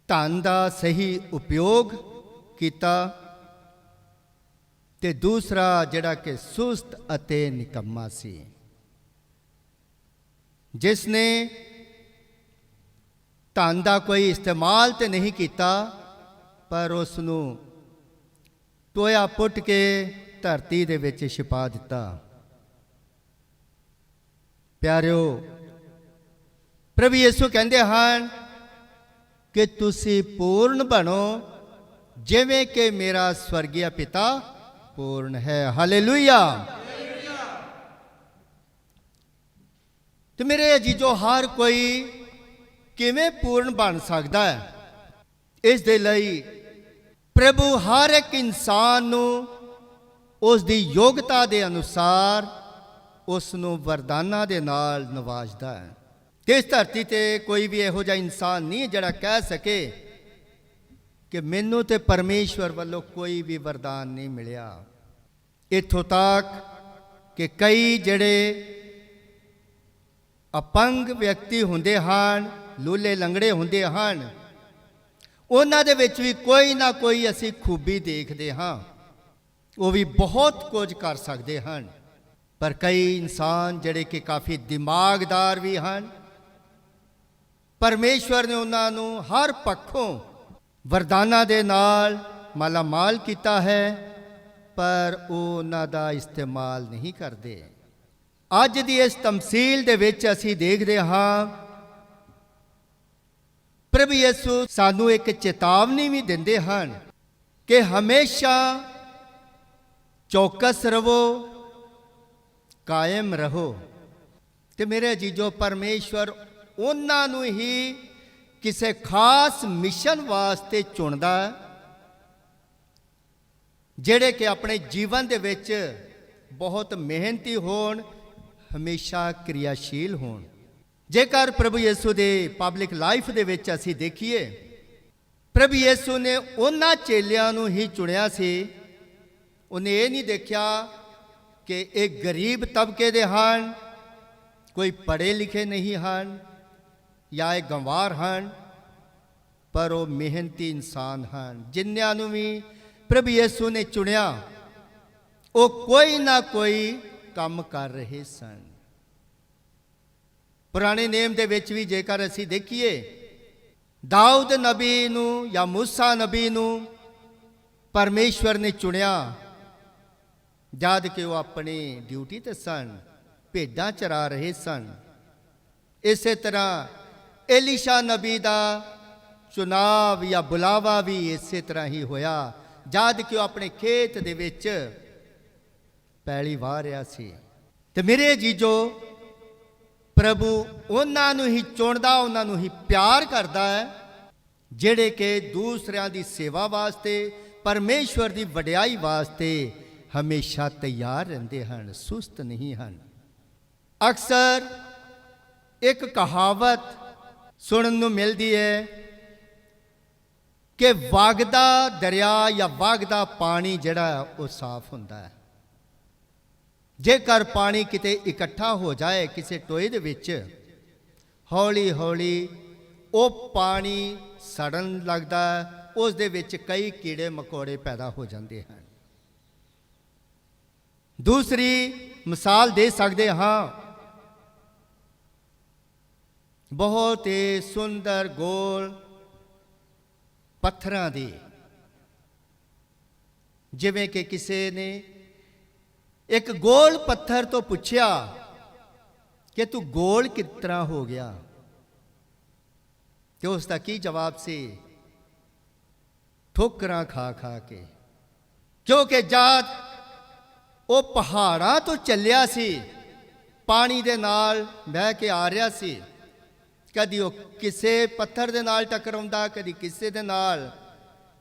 ਧਨ ਦਾ ਸਹੀ ਉਪਯੋਗ ਕੀਤਾ, ਤੇ ਦੂਸਰਾ ਜਿਹੜਾ ਕਿ ਸੁਸਤ ਅਤੇ ਨਿਕੰਮਾ ਸੀ, ਜਿਸ ਨੇ ਧਨ ਦਾ ਕੋਈ ਇਸਤੇਮਾਲ ਤੇ ਨਹੀਂ ਕੀਤਾ, ਪਰ ਉਸ ਨੂੰ ਟੋਇਆ ਪੁੱਟ ਕੇ ਧਰਤੀ ਦੇ ਵਿੱਚ ਛਿਪਾ ਦਿੱਤਾ। ਪਿਆਰਿਓ, ਪ੍ਰਭੂ ਯਿਸੂ ਕਹਿੰਦੇ ਹਨ ਕਿ ਤੁਸੀਂ ਪੂਰਨ ਬਣੋ ਜਿਵੇਂ ਕਿ ਮੇਰਾ ਸਵਰਗੀ ਪਿਤਾ ਪੂਰਨ ਹੈ। ਹਾਲੇਲੂਇਆ। ਤੇ ਮੇਰੇ ਅਜੀਜ਼ੋ, ਹਰ ਕੋਈ ਕਿਵੇਂ ਪੂਰਨ ਬਣ ਸਕਦਾ ਹੈ? ਇਸ ਦੇ ਲਈ ਪ੍ਰਭੂ ਹਰ ਇੱਕ ਇਨਸਾਨ ਨੂੰ ਉਸ ਦੀ ਯੋਗਤਾ ਦੇ ਅਨੁਸਾਰ ਉਸ ਨੂੰ ਵਰਦਾਨਾਂ ਦੇ ਨਾਲ ਨਵਾਜ਼ਦਾ ਹੈ। ਤੇ ਇਸ ਧਰਤੀ ਤੇ ਕੋਈ ਵੀ ਇਹੋ ਜਿਹਾ ਇਨਸਾਨ ਨਹੀਂ ਜਿਹੜਾ ਕਹਿ ਸਕੇ ਕਿ ਮੈਨੂੰ ਤੇ ਪਰਮੇਸ਼ਵਰ ਵੱਲੋਂ ਕੋਈ ਵੀ ਵਰਦਾਨ ਨਹੀਂ ਮਿਲਿਆ। ਇੱਥੋਂ ਤੱਕ ਕਿ ਕਈ ਜਿਹੜੇ ਅਪੰਗ ਵਿਅਕਤੀ ਹੁੰਦੇ ਹਨ, ਲੂਲੇ ਲੰਗੜੇ ਹੁੰਦੇ ਹਨ, ਉਹਨਾਂ ਦੇ ਵਿੱਚ ਵੀ ਕੋਈ ਨਾ ਕੋਈ ਅਸੀਂ ਖੂਬੀ ਦੇਖਦੇ ਹਾਂ। ਉਹ ਵੀ ਬਹੁਤ ਕੁਝ ਕਰ ਸਕਦੇ ਹਨ। ਪਰ ਕਈ ਇਨਸਾਨ ਜਿਹੜੇ ਕਿ ਕਾਫੀ ਦਿਮਾਗਦਾਰ ਵੀ ਹਨ, ਪਰਮੇਸ਼ਵਰ ਨੇ ਉਹਨਾਂ ਨੂੰ ਹਰ ਪੱਖੋਂ ਵਰਦਾਨਾਂ ਦੇ ਨਾਲ ਮਾਲਾ ਮਾਲ ਕੀਤਾ ਹੈ, ਪਰ ਉਹ ਉਹਨਾਂ ਦਾ ਇਸਤੇਮਾਲ ਨਹੀਂ ਕਰਦੇ। ਅੱਜ ਦੀ ਇਸ ਤਮਸੀਲ ਦੇ ਵਿੱਚ ਅਸੀਂ ਦੇਖਦੇ ਹਾਂ, ਪ੍ਰਭੂ ਯਿਸੂ ਸਾਨੂੰ ਇੱਕ ਚੇਤਾਵਨੀ ਵੀ ਦਿੰਦੇ ਹਨ ਕਿ ਹਮੇਸ਼ਾ ਚੌਕਸ ਰਹੋ, ਕਾਇਮ ਰਹੋ। ਤੇ ਮੇਰੇ ਅਜੀਜ਼ੋ, ਪਰਮੇਸ਼ਵਰ ਉਹਨਾਂ ਨੂੰ ਹੀ ਕਿਸੇ ਖਾਸ ਮਿਸ਼ਨ ਵਾਸਤੇ ਚੁਣਦਾ ਜਿਹੜੇ ਕਿ ਆਪਣੇ ਜੀਵਨ ਦੇ ਵਿੱਚ ਬਹੁਤ ਮਿਹਨਤੀ ਹੋਣ, ਹਮੇਸ਼ਾ ਕਿਰਿਆਸ਼ੀਲ ਹੋਣ। ਜੇਕਰ ਪ੍ਰਭੂ ਯਿਸੂ ਦੇ ਪਬਲਿਕ ਲਾਈਫ ਦੇ ਵਿੱਚ ਅਸੀਂ ਦੇਖੀਏ, ਪ੍ਰਭੂ ਯਿਸੂ ਨੇ ਉਹਨਾਂ ਚੇਲਿਆਂ ਨੂੰ ਹੀ ਚੁਣਿਆ ਸੀ। ਉਹਨੇ ਇਹ ਨਹੀਂ ਦੇਖਿਆ ਕਿ ਇਹ ਗਰੀਬ ਤਬਕੇ ਦੇ ਹਨ, ਕੋਈ ਪੜ੍ਹੇ ਲਿਖੇ ਨਹੀਂ ਹਨ ਜਾਂ ਇਹ ਗੰਵਾਰ ਹਨ, ਪਰ ਉਹ ਮਿਹਨਤੀ ਇਨਸਾਨ ਹਨ। ਜਿਨ੍ਹਾਂ ਨੂੰ ਵੀ ਪ੍ਰਭੂ ਯਿਸੂ ਨੇ ਚੁਣਿਆ ਉਹ ਕੋਈ ਨਾ ਕੋਈ ਕੰਮ ਕਰ ਰਹੇ ਸਨ। ਪੁਰਾਣੇ ਨੇਮ ਦੇ ਵਿੱਚ ਵੀ ਜੇਕਰ ਅਸੀਂ ਦੇਖੀਏ, ਦਾਊਦ ਨਬੀ ਨੂੰ ਜਾਂ ਮੂਸਾ ਨਬੀ ਨੂੰ ਪਰਮੇਸ਼ਵਰ ਨੇ ਚੁਣਿਆ ਜਦ ਕਿ ਉਹ ਆਪਣੀ ਡਿਊਟੀ ਤੇ ਸਨ, ਭੇਡਾਂ ਚਰਾ ਰਹੇ ਸਨ। ਇਸੇ ਤਰ੍ਹਾਂ ਏਲੀਸ਼ਾ ਨਬੀ ਦਾ ਚੁਣਾਵ ਜਾਂ ਬੁਲਾਵਾ ਵੀ ਇਸੇ ਤਰ੍ਹਾਂ ਹੀ ਹੋਇਆ ਜਦ ਕਿ ਉਹ ਆਪਣੇ ਖੇਤ ਦੇ ਵਿੱਚ ਪੈਲੀ ਵਾਹ ਰਿਹਾ ਸੀ। ਤੇ ਮੇਰੇ ਜੀਜੋ, ਪ੍ਰਭੂ ਉਹਨਾਂ ਨੂੰ ਹੀ ਚੁਣਦਾ, ਉਹਨਾਂ ਨੂੰ ਹੀ ਪਿਆਰ ਕਰਦਾ ਹੈ ਜਿਹੜੇ ਕਿ ਦੂਸਰਿਆਂ ਦੀ ਸੇਵਾ ਵਾਸਤੇ, ਪਰਮੇਸ਼ਵਰ ਦੀ ਵਡਿਆਈ ਵਾਸਤੇ ਹਮੇਸ਼ਾ ਤਿਆਰ ਰਹਿੰਦੇ ਹਨ, ਸੁਸਤ ਨਹੀਂ ਹਨ। ਅਕਸਰ ਇੱਕ ਕਹਾਵਤ ਸੁਣਨ ਨੂੰ ਮਿਲਦੀ ਹੈ ਕਿ ਵਗਦਾ ਦਰਿਆ ਜਾਂ ਵਗਦਾ ਪਾਣੀ ਜਿਹੜਾ ਉਹ ਸਾਫ਼ ਹੁੰਦਾ ਹੈ। ਜੇਕਰ ਪਾਣੀ ਕਿਤੇ ਇਕੱਠਾ ਹੋ ਜਾਏ ਕਿਸੇ ਟੋਏ ਦੇ ਵਿੱਚ, ਹੌਲੀ ਹੌਲੀ ਉਹ ਪਾਣੀ ਸੜਨ ਲੱਗਦਾ ਹੈ, ਉਸ ਦੇ ਵਿੱਚ ਕਈ ਕੀੜੇ ਮਕੌੜੇ ਪੈਦਾ ਹੋ ਜਾਂਦੇ ਹਨ। ਦੂਸਰੀ ਮਿਸਾਲ ਦੇ ਸਕਦੇ ਹਾਂ, ਬਹੁਤ ਹੀ ਸੁੰਦਰ ਗੋਲ ਪੱਥਰਾਂ ਦੀ, ਜਿਵੇਂ ਕਿ ਕਿਸੇ ਨੇ ਇੱਕ ਗੋਲ ਪੱਥਰ ਤੋਂ ਪੁੱਛਿਆ ਕਿ ਤੂੰ ਗੋਲ ਕਿਸ ਤਰ੍ਹਾਂ ਹੋ ਗਿਆ, ਤੇ ਉਸ ਦਾ ਕੀ ਜਵਾਬ ਸੀ? ਠੋਕਰਾਂ ਖਾ ਖਾ ਕੇ। ਕਿਉਂਕਿ ਜਦ ਉਹ ਪਹਾੜਾਂ ਤੋਂ ਚੱਲਿਆ ਸੀ, ਪਾਣੀ ਦੇ ਨਾਲ ਬਹਿ ਕੇ ਆ ਰਿਹਾ ਸੀ, ਕਦੀ ਉਹ ਕਿਸੇ ਪੱਥਰ ਦੇ ਨਾਲ ਟਕਰਾਉਂਦਾ, ਕਦੀ ਕਿਸੇ ਦੇ ਨਾਲ,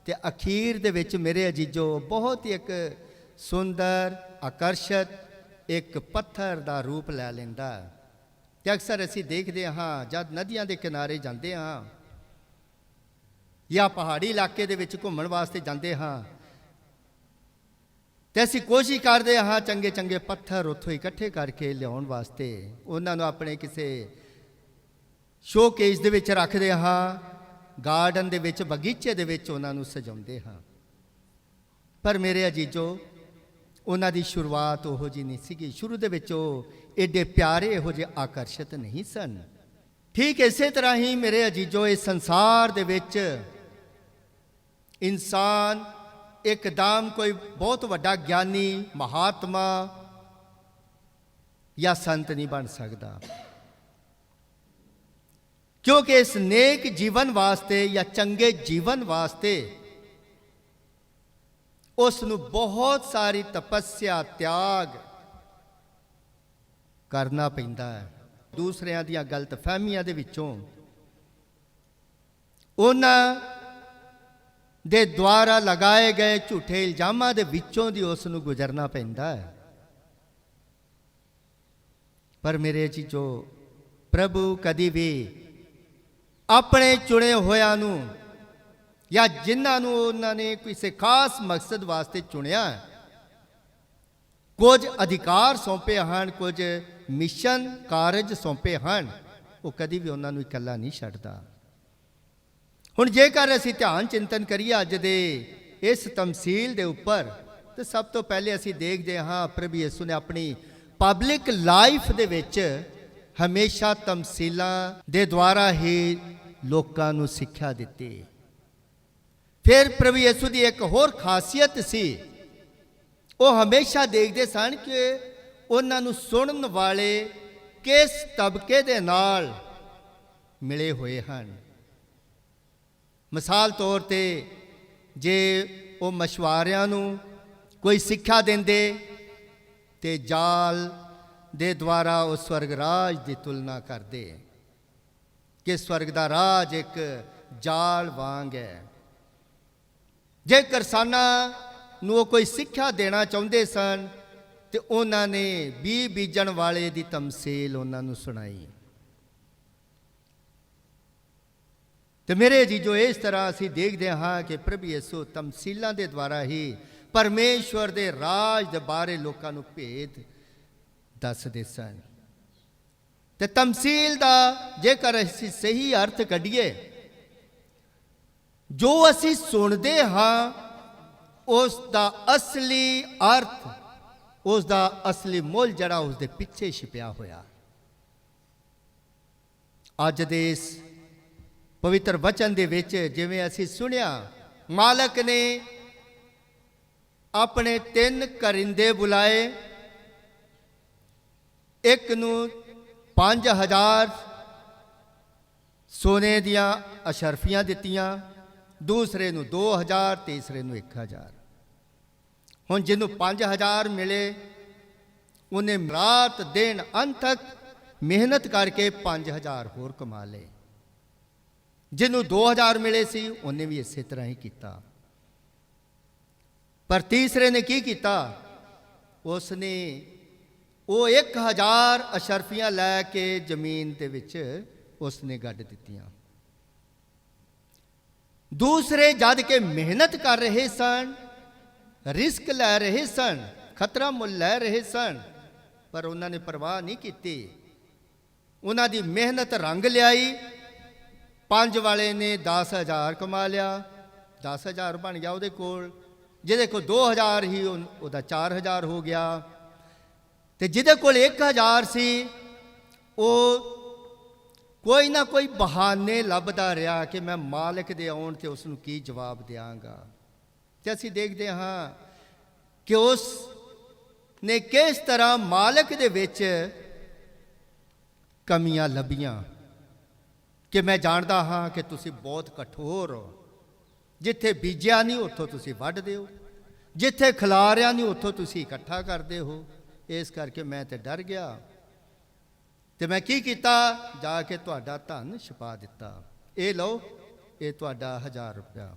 ਤੇ ਅਖੀਰ ਦੇ ਵਿੱਚ ਮੇਰੇ ਅਜੀਜ਼ੋ ਬਹੁਤ ਹੀ ਇੱਕ ਸੁੰਦਰ ਆਕਰਸ਼ਕ ਇੱਕ ਪੱਥਰ ਦਾ ਰੂਪ ਲੈ ਲੈਂਦਾ। ਤੇ ਅਕਸਰ ਅਸੀਂ ਦੇਖਦੇ ਹਾਂ ਜਦ ਨਦੀਆਂ ਦੇ ਕਿਨਾਰੇ ਜਾਂਦੇ ਹਾਂ ਜਾਂ ਪਹਾੜੀ ਇਲਾਕੇ ਦੇ ਵਿੱਚ ਘੁੰਮਣ ਵਾਸਤੇ ਜਾਂਦੇ ਹਾਂ, ਤੇ ਅਸੀਂ ਕੋਸ਼ਿਸ਼ ਕਰਦੇ ਹਾਂ ਚੰਗੇ ਚੰਗੇ ਪੱਥਰ ਉੱਥੋਂ ਇਕੱਠੇ ਕਰਕੇ ਲਿਆਉਣ ਵਾਸਤੇ, ਉਹਨਾਂ ਨੂੰ ਆਪਣੇ ਕਿਸੇ ਸ਼ੋਕੇਸ ਦੇ ਵਿੱਚ ਰੱਖਦੇ ਹਾਂ, ਗਾਰਡਨ ਦੇ ਵਿੱਚ, ਬਗੀਚੇ ਦੇ ਵਿੱਚ ਉਹਨਾਂ ਨੂੰ ਸਜਾਉਂਦੇ ਹਾਂ। ਪਰ ਮੇਰੇ ਅਜੀਜ਼ੋ, ਉਹਨਾਂ ਦੀ ਸ਼ੁਰੂਆਤ ਉਹੋ ਜਿਹੀ ਨਹੀਂ ਸੀਗੀ। ਸ਼ੁਰੂ ਦੇ ਵਿੱਚ ਉਹ ਏਡੇ ਪਿਆਰੇ, ਇਹੋ ਜਿਹੇ ਆਕਰਸ਼ਿਤ ਨਹੀਂ ਸਨ। ਠੀਕ ਇਸੇ ਤਰ੍ਹਾਂ ਹੀ ਮੇਰੇ ਅਜੀਜ਼ੋ, ਇਸ ਸੰਸਾਰ ਦੇ ਵਿੱਚ ਇਨਸਾਨ ਇੱਕਦਮ ਕੋਈ ਬਹੁਤ ਵੱਡਾ ਗਿਆਨੀ, ਮਹਾਤਮਾ ਜਾਂ ਸੰਤ ਨਹੀਂ ਬਣ ਸਕਦਾ, ਕਿਉਂਕਿ ਇਸ ਨੇਕ ਜੀਵਨ ਵਾਸਤੇ ਜਾਂ ਚੰਗੇ ਜੀਵਨ ਵਾਸਤੇ ਉਸ ਨੂੰ ਬਹੁਤ ਸਾਰੀ ਤਪੱਸਿਆ, ਤਿਆਗ ਕਰਨਾ ਪੈਂਦਾ ਹੈ। ਦੂਸਰਿਆਂ ਦੀਆਂ ਗਲਤ ਫਹਿਮੀਆਂ ਦੇ ਵਿੱਚੋਂ, ਉਹਨਾਂ ਦੇ ਦੁਆਰਾ ਲਗਾਏ ਗਏ ਝੂਠੇ ਇਲਜ਼ਾਮਾਂ ਦੇ ਵਿੱਚੋਂ ਦੀ ਉਸ ਨੂੰ ਗੁਜ਼ਰਨਾ ਪੈਂਦਾ ਹੈ। ਪਰ ਮੇਰੇ ਜੀਜੋ, ਪ੍ਰਭੂ ਕਦੀ ਵੀ ਆਪਣੇ ਚੁਣੇ ਹੋਇਆਂ ਨੂੰ ਜਾਂ ਜਿਨ੍ਹਾਂ ਨੂੰ ਉਹਨਾਂ ਨੇ ਕਿਸੇ ਖਾਸ ਮਕਸਦ ਵਾਸਤੇ ਚੁਣਿਆ, ਕੁਝ ਅਧਿਕਾਰ ਸੌਂਪੇ ਹਨ, ਕੁਝ ਮਿਸ਼ਨ ਕਾਰਜ ਸੌਂਪੇ ਹਨ, ਉਹ ਕਦੀ ਵੀ ਉਹਨਾਂ ਨੂੰ ਇਕੱਲਾ ਨਹੀਂ ਛੱਡਦਾ। ਹੁਣ ਜੇਕਰ ਅਸੀਂ ਧਿਆਨ ਚਿੰਤਨ ਕਰੀਏ ਅੱਜ ਦੇ ਇਸ ਤਮਸੀਲ ਦੇ ਉੱਪਰ, ਤਾਂ ਸਭ ਤੋਂ ਪਹਿਲੇ ਅਸੀਂ ਦੇਖਦੇ ਹਾਂ ਪ੍ਰਭੂ ਯਿਸੂ ਨੇ ਆਪਣੀ ਪਬਲਿਕ ਲਾਈਫ ਦੇ ਵਿੱਚ ਹਮੇਸ਼ਾ ਤਮਸੀਲਾਂ ਦੇ ਦੁਆਰਾ ਹੀ ਲੋਕਾਂ ਨੂੰ ਸਿੱਖਿਆ ਦਿੱਤੀ। ਫਿਰ ਪ੍ਰਭੂ ਯਿਸੂ ਦੀ ਇੱਕ ਹੋਰ ਖਾਸੀਅਤ ਸੀ, ਉਹ ਹਮੇਸ਼ਾ ਦੇਖਦੇ ਸਨ ਕਿ ਉਹਨਾਂ ਨੂੰ ਸੁਣਨ ਵਾਲੇ ਕਿਸ ਤਬਕੇ ਦੇ ਨਾਲ ਮਿਲੇ ਹੋਏ ਹਨ। ਮਿਸਾਲ ਤੌਰ ਤੇ ਜੇ ਉਹ ਮਸ਼ਵਾਰਿਆਂ ਨੂੰ ਕੋਈ ਸਿੱਖਿਆ ਦਿੰਦੇ ਤੇ ਜਾਲ ਦੇ ਦੁਆਰਾ ਉਹ ਸਵਰਗ ਰਾਜ ਦੀ ਤੁਲਨਾ ਕਰਦੇ ਕਿ ਸਵਰਗ ਦਾ ਰਾਜ ਇੱਕ ਜਾਲ ਵਾਂਗ ਹੈ। ਜੇ ਕਿਸਾਨਾਂ ਨੂੰ ਉਹ ਕੋਈ ਸਿੱਖਿਆ ਦੇਣਾ ਚਾਹੁੰਦੇ ਸਨ ਤੇ ਉਹਨਾਂ ਨੇ ਬੀਜ ਬੀਜਣ ਵਾਲੇ ਦੀ ਤਮਸੀਲ ਉਹਨਾਂ ਨੂੰ ਸੁਣਾਈ। ਤੇ ਮੇਰੇ ਜੀਜੋ, ਇਸ ਤਰ੍ਹਾਂ ਅਸੀਂ ਦੇਖਦੇ ਹਾਂ ਕਿ ਪ੍ਰਭੂ ਯਿਸੂ ਤਮਸੀਲਾਂ ਦੇ ਦੁਆਰਾ ਹੀ ਪਰਮੇਸ਼ਵਰ ਦੇ ਰਾਜ ਦੇ ਬਾਰੇ ਲੋਕਾਂ ਨੂੰ ਭੇਦ ਦੱਸਦੇ ਸਨ। ਤੇ ਤਮਸੀਲ ਦਾ ਜੇਕਰ ਅਸੀਂ ਸਹੀ ਅਰਥ ਕੱਢੀਏ, ਜੋ ਅਸੀਂ ਸੁਣਦੇ ਹਾਂ ਉਸ ਦਾ ਅਸਲੀ ਅਰਥ, ਉਸ ਦਾ ਅਸਲੀ ਮੁੱਲ ਜਿਹੜਾ ਉਸ ਦੇ ਪਿੱਛੇ ਛਿਪਿਆ ਹੋਇਆ। ਅੱਜ ਦੇ ਇਸ ਪਵਿੱਤਰ ਵਚਨ ਦੇ ਵਿੱਚ ਜਿਵੇਂ ਅਸੀਂ ਸੁਣਿਆ, ਮਾਲਕ ਨੇ ਆਪਣੇ 3 ਕਰਿੰਦੇ ਬੁਲਾਏ। ਇੱਕ ਨੂੰ 5000 ਸੋਨੇ ਦੀਆਂ ਅਸ਼ਰਫੀਆਂ ਦਿੱਤੀਆਂ, ਦੂਸਰੇ ਨੂੰ 2000, ਤੀਸਰੇ ਨੂੰ 1000। ਹੁਣ ਜਿਹਨੂੰ 5000 ਮਿਲੇ ਉਹਨੇ ਰਾਤ ਦਿਨ ਅੰਤ ਤੱਕ ਮਿਹਨਤ ਕਰਕੇ 5000 ਹੋਰ ਕਮਾ ਲਏ। ਜਿਹਨੂੰ 2000 ਮਿਲੇ ਸੀ ਉਹਨੇ ਵੀ ਇਸੇ ਤਰ੍ਹਾਂ ਹੀ ਕੀਤਾ। ਪਰ ਤੀਸਰੇ ਨੇ ਕੀ ਕੀਤਾ? ਉਸਨੇ ਉਹ 1000 ਅਸ਼ਰਫੀਆਂ ਲੈ ਕੇ ਜ਼ਮੀਨ ਦੇ ਵਿੱਚ ਉਸਨੇ ਗੱਡ ਦਿੱਤੀਆਂ। ਦੂਸਰੇ ਜਦ ਕਿ ਮਿਹਨਤ ਕਰ ਰਹੇ ਸਨ, ਰਿਸਕ ਲੈ ਰਹੇ ਸਨ, ਖਤਰਾ ਮੁੱਲ ਲੈ ਰਹੇ ਸਨ, ਪਰ ਉਹਨਾਂ ਨੇ ਪਰਵਾਹ ਨਹੀਂ ਕੀਤੀ। ਉਹਨਾਂ ਦੀ ਮਿਹਨਤ ਰੰਗ ਲਿਆਈ। 5 ਵਾਲੇ ਨੇ 10000 ਕਮਾ ਲਿਆ, 10000 ਬਣ ਗਿਆ ਉਹਦੇ ਕੋਲ। ਜਿਹਦੇ ਕੋਲ 2000 ਹੀ ਉਹਦਾ 4000 ਹੋ ਗਿਆ। ਤੇ ਜਿਹਦੇ ਕੋਲ 1000 ਸੀ ਉਹ ਕੋਈ ਨਾ ਕੋਈ ਬਹਾਨੇ ਲੱਭਦਾ ਰਿਹਾ ਕਿ ਮੈਂ ਮਾਲਕ ਦੇ ਆਉਣ ਤੇ ਉਸ ਨੂੰ ਕੀ ਜਵਾਬ ਦਿਆਂਗਾ। ਤੇ ਅਸੀਂ ਦੇਖਦੇ ਹਾਂ ਕਿ ਉਸ ਨੇ ਕਿਸ ਤਰ੍ਹਾਂ ਮਾਲਕ ਦੇ ਵਿੱਚ ਕਮੀਆਂ ਲੱਭੀਆਂ। ਕਿ ਮੈਂ ਜਾਣਦਾ ਹਾਂ ਕਿ ਤੁਸੀਂ ਬਹੁਤ ਕਠੋਰ ਹੋ, ਜਿੱਥੇ ਬੀਜਿਆ ਨਹੀਂ ਉੱਥੋਂ ਤੁਸੀਂ ਵੱਢਦੇ ਹੋ, ਜਿੱਥੇ ਖਿਲਾਰਿਆ ਨਹੀਂ ਉੱਥੋਂ ਤੁਸੀਂ ਇਕੱਠਾ ਕਰਦੇ ਹੋ। ਇਸ ਕਰਕੇ ਮੈਂ ਤੇ ਡਰ ਗਿਆ ਤੇ ਮੈਂ ਕੀ ਕੀਤਾ? ਜਾ ਕੇ ਤੁਹਾਡਾ ਧਨ ਛੁਪਾ ਦਿੱਤਾ। ਇਹ ਲਓ, ਇਹ ਤੁਹਾਡਾ 1000 ਰੁਪਇਆ।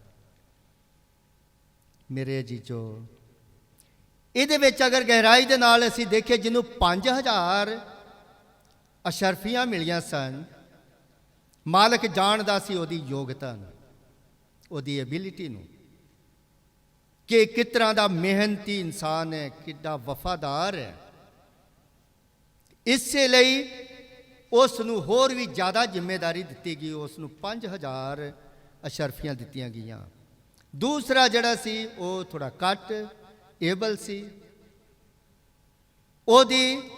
ਮੇਰੇ ਜੀਜੋ, ਇਹਦੇ ਵਿੱਚ ਅਗਰ ਗਹਿਰਾਈ ਦੇ ਨਾਲ ਅਸੀਂ ਦੇਖੀਏ, ਜਿਹਨੂੰ 5000 ਅਸ਼ਰਫੀਆਂ ਮਿਲੀਆਂ ਸਨ, ਮਾਲਕ ਜਾਣਦਾ ਸੀ ਉਹਦੀ ਯੋਗਤਾ ਨੂੰ, ਉਹਦੀ ਐਬਿਲਿਟੀ ਨੂੰ, ਕਿ ਕਿਸ ਤਰ੍ਹਾਂ ਦਾ ਮਿਹਨਤੀ ਇਨਸਾਨ ਹੈ, ਕਿੱਡਾ ਵਫਾਦਾਰ ਹੈ। ਇਸੇ ਲਈ ਉਸ ਨੂੰ ਹੋਰ ਵੀ ਜ਼ਿਆਦਾ ਜ਼ਿੰਮੇਵਾਰੀ ਦਿੱਤੀ ਗਈ। ਉਸ ਨੂੰ 5000 ਅਸ਼ਰਫੀਆਂ ਦਿੱਤੀਆਂ ਗਈਆਂ। ਦੂਸਰਾ ਜਿਹੜਾ ਸੀ ਉਹ ਥੋੜਾ ਘੱਟ ਏਬਲ ਸੀ, ਉਹਦੀ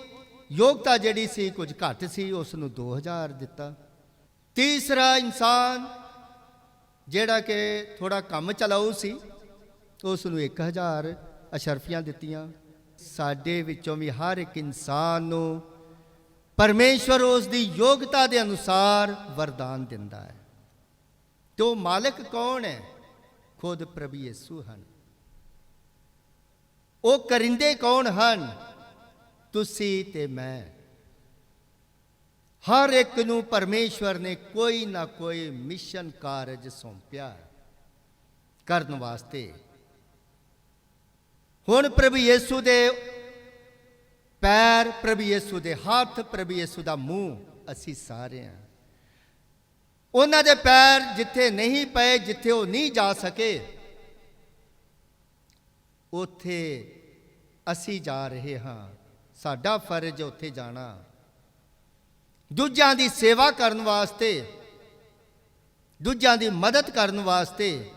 ਯੋਗਤਾ ਜਿਹੜੀ ਸੀ ਕੁਝ ਘੱਟ ਸੀ, ਉਸ ਨੂੰ 2000 ਦਿੱਤਾ। ਤੀਸਰਾ ਇਨਸਾਨ ਜਿਹੜਾ ਕਿ ਥੋੜਾ ਕੰਮ ਚਲਾਊ ਸੀ, ਉਸ ਨੂੰ 1000 ਅਸ਼ਰਫੀਆਂ ਦਿੱਤੀਆਂ। ਸਾਡੇ ਵਿੱਚੋਂ ਵੀ ਹਰ ਇੱਕ ਇਨਸਾਨ ਨੂੰ ਪਰਮੇਸ਼ਵਰ ਉਸ ਦੀ ਯੋਗਤਾ ਦੇ ਅਨੁਸਾਰ ਵਰਦਾਨ ਦਿੰਦਾ ਹੈ। ਤੇ ਉਹ ਮਾਲਕ ਕੌਣ ਹੈ? ਖੁਦ ਪ੍ਰਭੂ ਯਿਸੂ ਹਨ। ਉਹ ਕਰਿੰਦੇ ਕੌਣ ਹਨ? ਤੁਸੀਂ ਤੇ ਮੈਂ। ਹਰ ਇੱਕ ਨੂੰ ਪਰਮੇਸ਼ਵਰ ਨੇ ਕੋਈ ਨਾ ਕੋਈ ਮਿਸ਼ਨ ਕਾਰਜ ਸੌਂਪਿਆ ਕਰਨ ਵਾਸਤੇ। ਹੁਣ ਪ੍ਰਭੂ ਯਿਸੂ ਦੇ ਪੈਰ, ਪ੍ਰਭੂ ਯਿਸੂ ਦੇ ਹੱਥ, ਪ੍ਰਭੂ ਯਿਸੂ ਦਾ ਮੂੰਹ ਅਸੀਂ ਸਾਰੇ ਹਾਂ। ਉਹਨਾਂ ਦੇ ਪੈਰ ਜਿੱਥੇ ਨਹੀਂ ਪਏ, ਜਿੱਥੇ ਉਹ ਨਹੀਂ ਜਾ ਸਕੇ, ਉੱਥੇ ਅਸੀਂ ਜਾ ਰਹੇ ਹਾਂ। ਸਾਡਾ ਫਰਜ਼ ਉੱਥੇ ਜਾਣਾ, ਦੂਜਿਆਂ ਦੀ ਸੇਵਾ ਕਰਨ ਵਾਸਤੇ, ਦੂਜਿਆਂ ਦੀ ਮਦਦ ਕਰਨ ਵਾਸਤੇ।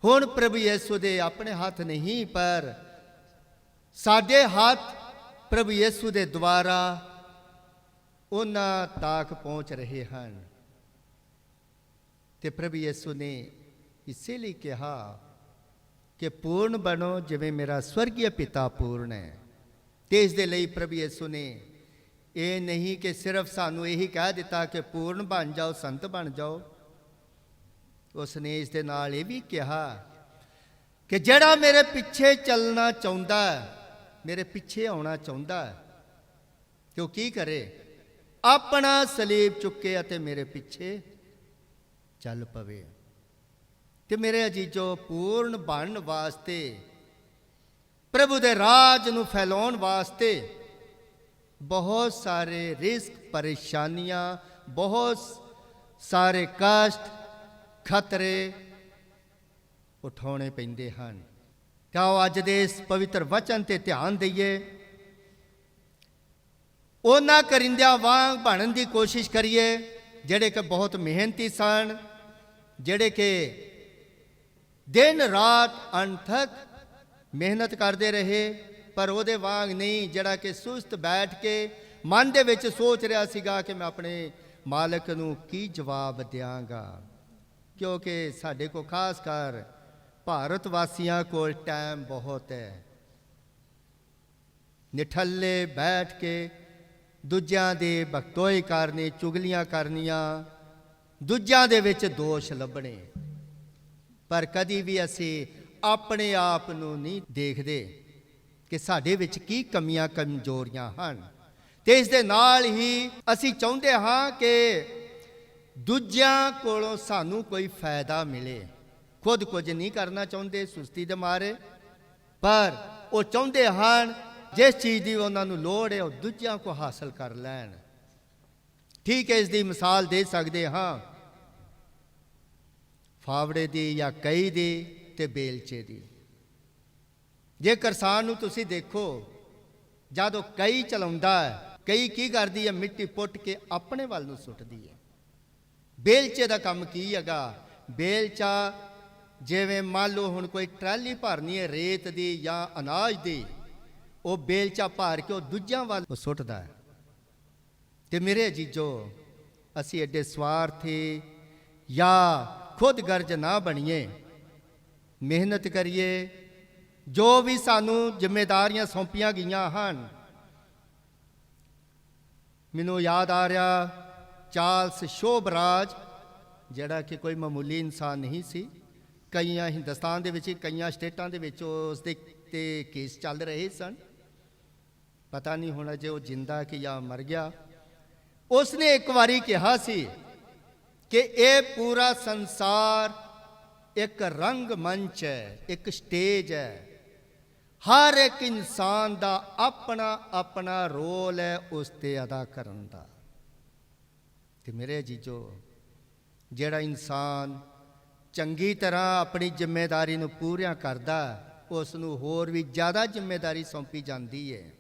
ਹੁਣ ਪ੍ਰਭੂ ਯਿਸੂ ਦੇ ਆਪਣੇ ਹੱਥ ਨਹੀਂ, ਪਰ ਸਾਡੇ ਹੱਥ ਪ੍ਰਭੂ ਯਿਸੂ ਦੇ ਦੁਆਰਾ ਉਹਨਾਂ ਤੱਕ ਪਹੁੰਚ ਰਹੇ ਹਨ। ਤੇ ਪ੍ਰਭੂ ਯਿਸੂ ਨੇ ਇਸੇ ਲਈ ਕਿਹਾ ਕਿ ਪੂਰਨ ਬਣੋ ਜਿਵੇਂ ਮੇਰਾ ਸਵਰਗੀ ਪਿਤਾ ਪੂਰਨ ਹੈ। ਤੇ ਇਸ ਦੇ ਲਈ ਪ੍ਰਭੂ ਯਿਸੂ ਨੇ ਇਹ ਨਹੀਂ ਕਿ ਸਿਰਫ ਸਾਨੂੰ ਇਹੀ ਕਹਿ ਦਿੱਤਾ ਕਿ ਪੂਰਨ ਬਣ ਜਾਓ, ਸੰਤ ਬਣ ਜਾਓ। ਉਸ ਨੇ ਇਸ ਦੇ ਨਾਲ ਇਹ ਵੀ ਕਿਹਾ ਕਿ ਜਿਹੜਾ ਮੇਰੇ ਪਿੱਛੇ ਚੱਲਣਾ ਚਾਹੁੰਦਾ, ਮੇਰੇ ਪਿੱਛੇ ਆਉਣਾ ਚਾਹੁੰਦਾ, ਕਿ ਉਹ ਕੀ ਕਰੇ? ਆਪਣਾ ਸਲੀਬ ਚੁੱਕੇ ਅਤੇ ਮੇਰੇ ਪਿੱਛੇ ਚੱਲ ਪਵੇ। ਤੇ ਮੇਰੇ ਅਜੀਜ਼ੋ, ਪੂਰਨ ਬਣਨ ਵਾਸਤੇ, ਪ੍ਰਭੂ ਦੇ ਰਾਜ ਨੂੰ ਫੈਲਾਉਣ ਵਾਸਤੇ ਬਹੁਤ ਸਾਰੇ ਰਿਸਕ, ਪਰੇਸ਼ਾਨੀਆਂ, ਬਹੁਤ ਸਾਰੇ ਕਸ਼ਟ, ਖਤਰੇ ਉਠਾਉਣੇ ਪੈਂਦੇ ਹਨ। ਤਾਂ ਆਓ ਅੱਜ ਦੇ ਇਸ ਪਵਿੱਤਰ ਵਚਨ ਤੇ ਧਿਆਨ ਦਈਏ। ਉਹਨਾਂ ਕਰਿੰਦਿਆਂ ਵਾਂਗ ਬਣਨ ਦੀ ਕੋਸ਼ਿਸ਼ ਕਰੀਏ ਜਿਹੜੇ ਕਿ ਬਹੁਤ ਮਿਹਨਤੀ ਸਨ, ਜਿਹੜੇ ਕਿ ਦਿਨ ਰਾਤ ਅਣਥੱਕ ਮਿਹਨਤ ਕਰਦੇ ਰਹੇ, ਪਰ ਉਹਦੇ ਵਾਂਗ ਨਹੀਂ ਜਿਹੜਾ ਕਿ ਸੁਸਤ ਬੈਠ ਕੇ ਮਨ ਦੇ ਵਿੱਚ ਸੋਚ ਰਿਹਾ ਸੀਗਾ ਕਿ ਮੈਂ ਆਪਣੇ ਮਾਲਕ ਨੂੰ ਕੀ ਜਵਾਬ ਦਿਆਂਗਾ। ਕਿਉਂਕਿ ਸਾਡੇ ਕੋਲ ਖਾਸ ਕਰ ਭਾਰਤ ਵਾਸੀਆਂ ਕੋਲ ਟਾਈਮ ਬਹੁਤ ਹੈ। ਨਿਠੱਲੇ ਬੈਠ ਕੇ ਦੂਜਿਆਂ ਦੇ ਬਖਤੋਈ ਕਰਨੀ, ਚੁਗਲੀਆਂ ਕਰਨੀਆਂ, ਦੂਜਿਆਂ ਦੇ ਵਿੱਚ ਦੋਸ਼ ਲੱਭਣੇ, ਪਰ ਕਦੀ ਵੀ ਅਸੀਂ ਆਪਣੇ ਆਪ ਨੂੰ ਨਹੀਂ ਦੇਖਦੇ ਕਿ ਸਾਡੇ ਵਿੱਚ ਕੀ ਕਮੀਆਂ ਕਮਜ਼ੋਰੀਆਂ ਹਨ। ਤੇ ਇਸ ਦੇ ਨਾਲ ਹੀ ਅਸੀਂ ਚਾਹੁੰਦੇ ਹਾਂ ਕਿ ਦੂਜਿਆਂ ਕੋਲੋਂ ਸਾਨੂੰ ਕੋਈ ਫਾਇਦਾ ਮਿਲੇ। ਖੁਦ ਕੁਝ ਨਹੀਂ ਕਰਨਾ ਚਾਹੁੰਦੇ ਸੁਸਤੀ ਦੇ ਮਾਰੇ, ਪਰ ਉਹ ਚਾਹੁੰਦੇ ਹਨ ਜਿਸ ਚੀਜ਼ ਦੀ ਉਹਨਾਂ ਨੂੰ ਲੋੜ ਹੈ ਉਹ ਦੂਜਿਆਂ ਕੋ ਹਾਸਲ ਕਰ ਲੈਣ। ਠੀਕ ਹੈ, ਇਸ ਦੀ ਮਿਸਾਲ ਦੇ ਸਕਦੇ ਹਾਂ ਫਾਵੜੇ ਦੀ ਜਾਂ ਕਈ ਦੀ ਤੇ ਬੇਲਚੇ ਦੀ। ਜੇ ਕਿਸਾਨ ਨੂੰ ਤੁਸੀਂ ਦੇਖੋ, ਜਦੋਂ ਕਈ ਚਲਾਉਂਦਾ ਹੈ, ਕਈ ਕੀ ਕਰਦੀ ਹੈ, ਮਿੱਟੀ ਪੁੱਟ ਕੇ ਆਪਣੇ ਵੱਲ ਨੂੰ ਸੁੱਟਦੀ ਹੈ। ਬੇਲਚੇ ਦਾ ਕੰਮ ਕੀ ਹੈਗਾ? ਬੇਲਚਾ ਜਿਵੇਂ ਮੰਨ ਲਓ ਹੁਣ ਕੋਈ ਟਰਾਲੀ ਭਰਨੀ ਹੈ ਰੇਤ ਦੀ ਜਾਂ ਅਨਾਜ ਦੀ, ਉਹ ਬੇਲਚਾ ਭਰ ਕੇ ਉਹ ਦੂਜਿਆਂ ਵੱਲ ਸੁੱਟਦਾ ਹੈ। ਤੇ ਮੇਰੇ ਅਜੀਜ਼ੋ, ਅਸੀਂ ਐਡੇ ਸਵਾਰਥੀ ਜਾਂ ਖੁਦ ਗਰਜ ਨਾ ਬਣੀਏ, ਮਿਹਨਤ ਕਰੀਏ। ਜੋ ਵੀ ਸਾਨੂੰ ਜ਼ਿੰਮੇਵਾਰੀਆਂ ਸੌਂਪੀਆਂ ਗਈਆਂ ਹਨ, ਮੈਨੂੰ ਯਾਦ ਆ ਰਿਹਾ ਚਾਰਲਸ ਸ਼ੋਭਰਾਜ, ਜਿਹੜਾ ਕਿ ਕੋਈ ਮਾਮੂਲੀ ਇਨਸਾਨ ਨਹੀਂ ਸੀ। ਕਈਆਂ ਹਿੰਦੁਸਤਾਨ ਦੇ ਵਿੱਚ, ਕਈਆਂ ਸਟੇਟਾਂ ਦੇ ਵਿੱਚ ਉਸ ਦੇ ਤੇ ਕੇਸ ਚੱਲ ਰਹੇ ਸਨ। ਪਤਾ ਨਹੀਂ ਹੁਣ ਜੇ ਉਹ ਜਿੰਦਾ ਕਿ ਜਾਂ ਮਰ ਗਿਆ। ਉਸਨੇ ਇੱਕ ਵਾਰੀ ਕਿਹਾ ਸੀ ਕਿ ਇਹ ਪੂਰਾ ਸੰਸਾਰ ਇੱਕ ਰੰਗ ਮੰਚ ਹੈ, ਇੱਕ ਸਟੇਜ ਹੈ। ਹਰ ਇੱਕ ਇਨਸਾਨ ਦਾ ਆਪਣਾ ਆਪਣਾ ਰੋਲ ਹੈ ਉਸ ਤੇ ਅਦਾ ਕਰਨ ਦਾ। ਤੇ ਮੇਰੇ ਜੀਜੋ, ਜਿਹੜਾ ਇਨਸਾਨ ਚੰਗੀ ਤਰ੍ਹਾਂ ਆਪਣੀ ਜ਼ਿੰਮੇਵਾਰੀ ਨੂੰ ਪੂਰੀਆਂ ਕਰਦਾ, ਉਸ ਨੂੰ ਹੋਰ ਵੀ ਜ਼ਿਆਦਾ ਜ਼ਿੰਮੇਵਾਰੀ ਸੌਂਪੀ ਜਾਂਦੀ ਹੈ।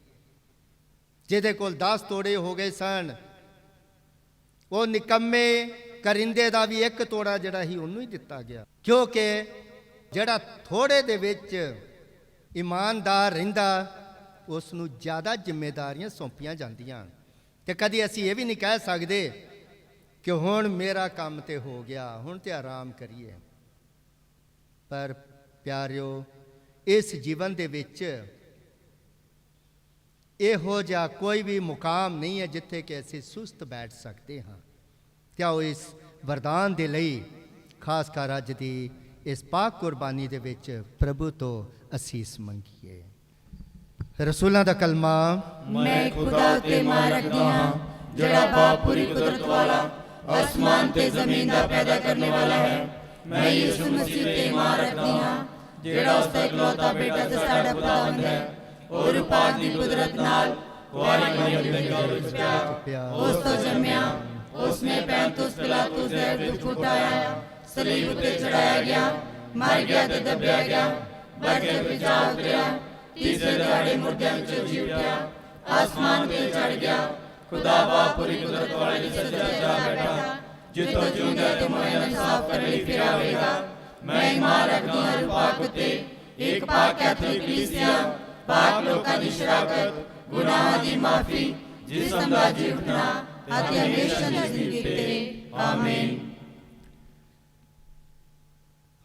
ਜਿਹਦੇ ਕੋਲ 10 ਤੋੜੇ ਹੋ ਗਏ ਸਨ, ਉਹ ਨਿਕੰਮੇ ਕਰਿੰਦੇ ਦਾ ਵੀ ਇੱਕ ਤੋੜਾ ਜਿਹੜਾ ਹੀ ਉਹਨੂੰ ਹੀ ਦਿੱਤਾ ਗਿਆ। ਕਿਉਂਕਿ ਜਿਹੜਾ ਥੋੜੇ ਦੇ ਵਿੱਚ ਇਮਾਨਦਾਰ ਰਹਿੰਦਾ, ਉਸ ਨੂੰ ਜ਼ਿਆਦਾ ਜ਼ਿੰਮੇਵਾਰੀਆਂ ਸੌਂਪੀਆਂ ਜਾਂਦੀਆਂ। ਤੇ ਕਦੀ ਅਸੀਂ ਇਹ ਵੀ ਨਹੀਂ ਕਹਿ ਸਕਦੇ ਕਿ ਹੁਣ ਮੇਰਾ ਕੰਮ ਤੇ ਹੋ ਗਿਆ, ਹੁਣ ਤੇ ਆਰਾਮ ਕਰੀਏ। ਪਰ ਪਿਆਰਿਓ, ਇਸ ਜੀਵਨ ਦੇ ਵਿੱਚ ਇਹੋ ਜਿਹਾ ਕੋਈ ਵੀ ਮੁਕਾਮ ਨਹੀਂ ਹੈ ਜਿੱਥੇ ਕਿ ਅਸੀਂ ਸੁਸਤ ਬੈਠ ਸਕਦੇ ਹਾਂ। ਤੇ ਆਓ ਇਸ ਵਰਦਾਨ ਦੇ ਲਈ ਖਾਸ ਕਰ ਅੱਜ ਦੀ ਇਸ ਪਾਕ ਕੁਰਬਾਨੀ ਦੇ ਵਿੱਚ ਪ੍ਰਭੂ ਤੋਂ ਅਸੀਸ ਮੰਗੀਏ। ਰਸੂਲਾਂ ਦਾ ਕਲਮਾ। ਮੈਂ ਖੁਦਾ ਉਤੇ ਮਾਣ ਰੱਖਦੀ ਹਾਂ, ਜਿਹੜਾ ਬਾਪ ਪੂਰੀ ਕੁਦਰਤ ਵਾਲਾ, ਅਸਮਾਨ ਤੇ ਜ਼ਮੀਨ ਦਾ ਪੈਦਾ ਕਰਨ ਵਾਲਾ ਹੈ। ਮੈਂ ਯਿਸੂ ਮਸੀਹ ਤੇ ਮਾਣ ਰੱਖਦੀ ਹਾਂ, ਜਿਹੜਾ ਉਸ ਦਾ ਇਕਲੌਤਾ ਬੇਟਾ ਤੇ ਸਾਡਾ ਖੁਦਾਵੰਦ ਹੈ। ਔਰ ਪਾਕ ਦੀ ਕੁਦਰਤ ਨਾਲ ਕੁਆਰੀ ਮਰੀਮ ਦੇ ਗਰਭ ਵਿੱਚ ਪਿਆ, ਉਸ ਤੋਂ ਜੰਮਿਆ, ਉਸਨੇ ਪੈਂਤੁਸ ਪਿਲਾਤੁਸ ਦੇ ਦੁੱਖ ਉਠਾਇਆ, ਸਲੀਬ ਉੱਤੇ ਚੜਾਇਆ ਗਿਆ, ਮਰ ਗਿਆ ਤੇ ਦੱਬਿਆ ਗਿਆ, ਬਰਕੇ ਵਿੱਚ ਜਾ ਉਤਰਿਆ, ਤੀਸਰੇ ਦਿਹਾੜੇ ਮੁਰਦਿਆਂ ਵਿੱਚੋਂ ਜੀ ਉੱਠਿਆ, ਆਸਮਾਨ ਤੇ ਚੜ ਗਿਆ, ਖੁਦਾ ਬਾਪ ਪੂਰੀ ਕੁਦਰਤ ਵਾਲੇ ਦੀ ਸੱਜੇ ਜਾ ਬੈਠਾ, ਜਿੱਥੋਂ ਜਿਉਂਦਿਆਂ ਤੇ ਮਰਿਆਂ ਨੂੰ ਸਾਫ਼ ਕਰਨ ਲਈ ਫਿਰ ਆਵੇਗਾ। ਮੈਂ ਇਮਾਨ ਰੱਖਦੀ ਹਾਂ ਪਾਕ ਉੱਤੇ, ਇੱਕ ਪਾਕ ਕੈਥੋਲਿਕ ਕਲੀਸਿਆ, ਪਾਕ ਲੋਕਾਂ ਦੀ ਸ਼ਰਾਕਤ, ਗੁਨਾਹਾਂ ਦੀ ਮਾਫੀ, ਜਿਸਮ ਦਾ ਜੀ ਉੱਠਣਾ ਅਤੇ ਹਮੇਸ਼ਾ ਦੀ ਜ਼ਿੰਦਗੀ ਤੇ। ਆਮੀਨ।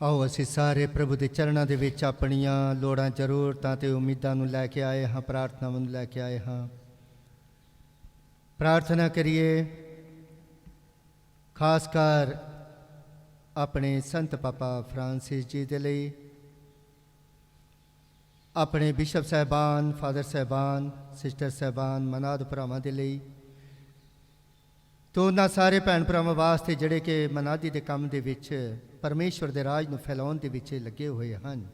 ਆਓ ਅਸੀਂ ਸਾਰੇ ਪ੍ਰਭੂ ਦੇ ਚਰਨਾਂ ਦੇ ਵਿੱਚ ਆਪਣੀਆਂ ਲੋੜਾਂ, ਜ਼ਰੂਰਤਾਂ ਤੇ ਉਮੀਦਾਂ ਨੂੰ ਲੈ ਕੇ ਆਏ ਹਾਂ, ਪ੍ਰਾਰਥਨਾਵਾਂ ਨੂੰ ਲੈ ਕੇ ਆਏ ਹਾਂ। ਪ੍ਰਾਰਥਨਾ ਕਰੀਏ ਖਾਸ ਕਰ ਆਪਣੇ ਸੰਤ ਪਾਪਾ ਫਰਾਂਸਿਸ ਜੀ ਦੇ ਲਈ, ਆਪਣੇ ਬਿਸ਼ਪ ਸਾਹਿਬਾਨ, ਫਾਦਰ ਸਾਹਿਬਾਨ, ਸਿਸਟਰ ਸਾਹਿਬਾਨ, ਮਨਾਦ ਭਰਾਵਾਂ ਦੇ ਲਈ, ਤੋਂ ਉਹਨਾਂ ਸਾਰੇ ਭੈਣ ਭਰਾਵਾਂ ਵਾਸਤੇ ਜਿਹੜੇ ਕਿ ਮਨਾਦੀ ਦੇ ਕੰਮ ਦੇ ਵਿੱਚ ਪਰਮੇਸ਼ਵਰ ਦੇ ਰਾਜ ਨੂੰ ਫੈਲਾਉਣ ਦੇ ਵਿੱਚ ਲੱਗੇ ਹੋਏ ਹਨ।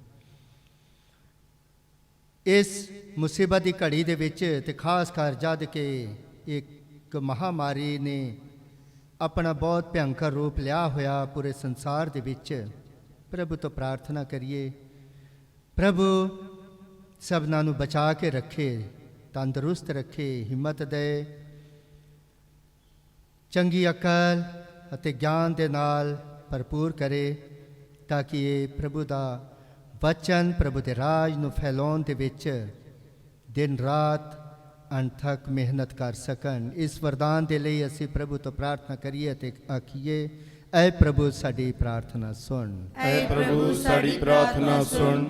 ਇਸ ਮੁਸੀਬਤ ਦੀ ਘੜੀ ਦੇ ਵਿੱਚ ਤੇ ਖਾਸ ਕਰ ਜਦ ਕਿ ਇੱਕ ਮਹਾਮਾਰੀ ਨੇ ਆਪਣਾ ਬਹੁਤ ਭਿਅੰਕਰ ਰੂਪ ਲਿਆ ਹੋਇਆ ਪੂਰੇ ਸੰਸਾਰ ਦੇ ਵਿੱਚ, ਪ੍ਰਭੂ ਤੋਂ ਪ੍ਰਾਰਥਨਾ ਕਰੀਏ। ਪ੍ਰਭੂ ਸਭਨਾਂ ਨੂੰ ਬਚਾ ਕੇ ਰੱਖੇ, ਤੰਦਰੁਸਤ ਰੱਖੇ, ਹਿੰਮਤ ਦੇ, ਚੰਗੀ ਅਕਲ ਅਤੇ ਗਿਆਨ ਦੇ ਨਾਲ ਭਰਪੂਰ ਕਰੇ, ਤਾਂ ਕਿ ਇਹ ਪ੍ਰਭੂ ਦਾ ਵਚਨ, ਪ੍ਰਭੂ ਦੇ ਰਾਜ ਨੂੰ ਫੈਲਾਉਣ ਦੇ ਵਿੱਚ ਦਿਨ ਰਾਤ ਅਣਥੱਕ ਮਿਹਨਤ ਕਰ ਸਕਣ। ਇਸ ਵਰਦਾਨ ਦੇ ਲਈ ਅਸੀਂ ਪ੍ਰਭੂ ਤੋਂ ਪ੍ਰਾਰਥਨਾ ਕਰੀਏ ਅਤੇ ਆਖੀਏ, ਐ ਪ੍ਰਭੂ ਸਾਡੀ ਪ੍ਰਾਰਥਨਾ ਸੁਣ। ਐ ਪ੍ਰਭੂ ਸਾਡੀ ਪ੍ਰਾਰਥਨਾ ਸੁਣ।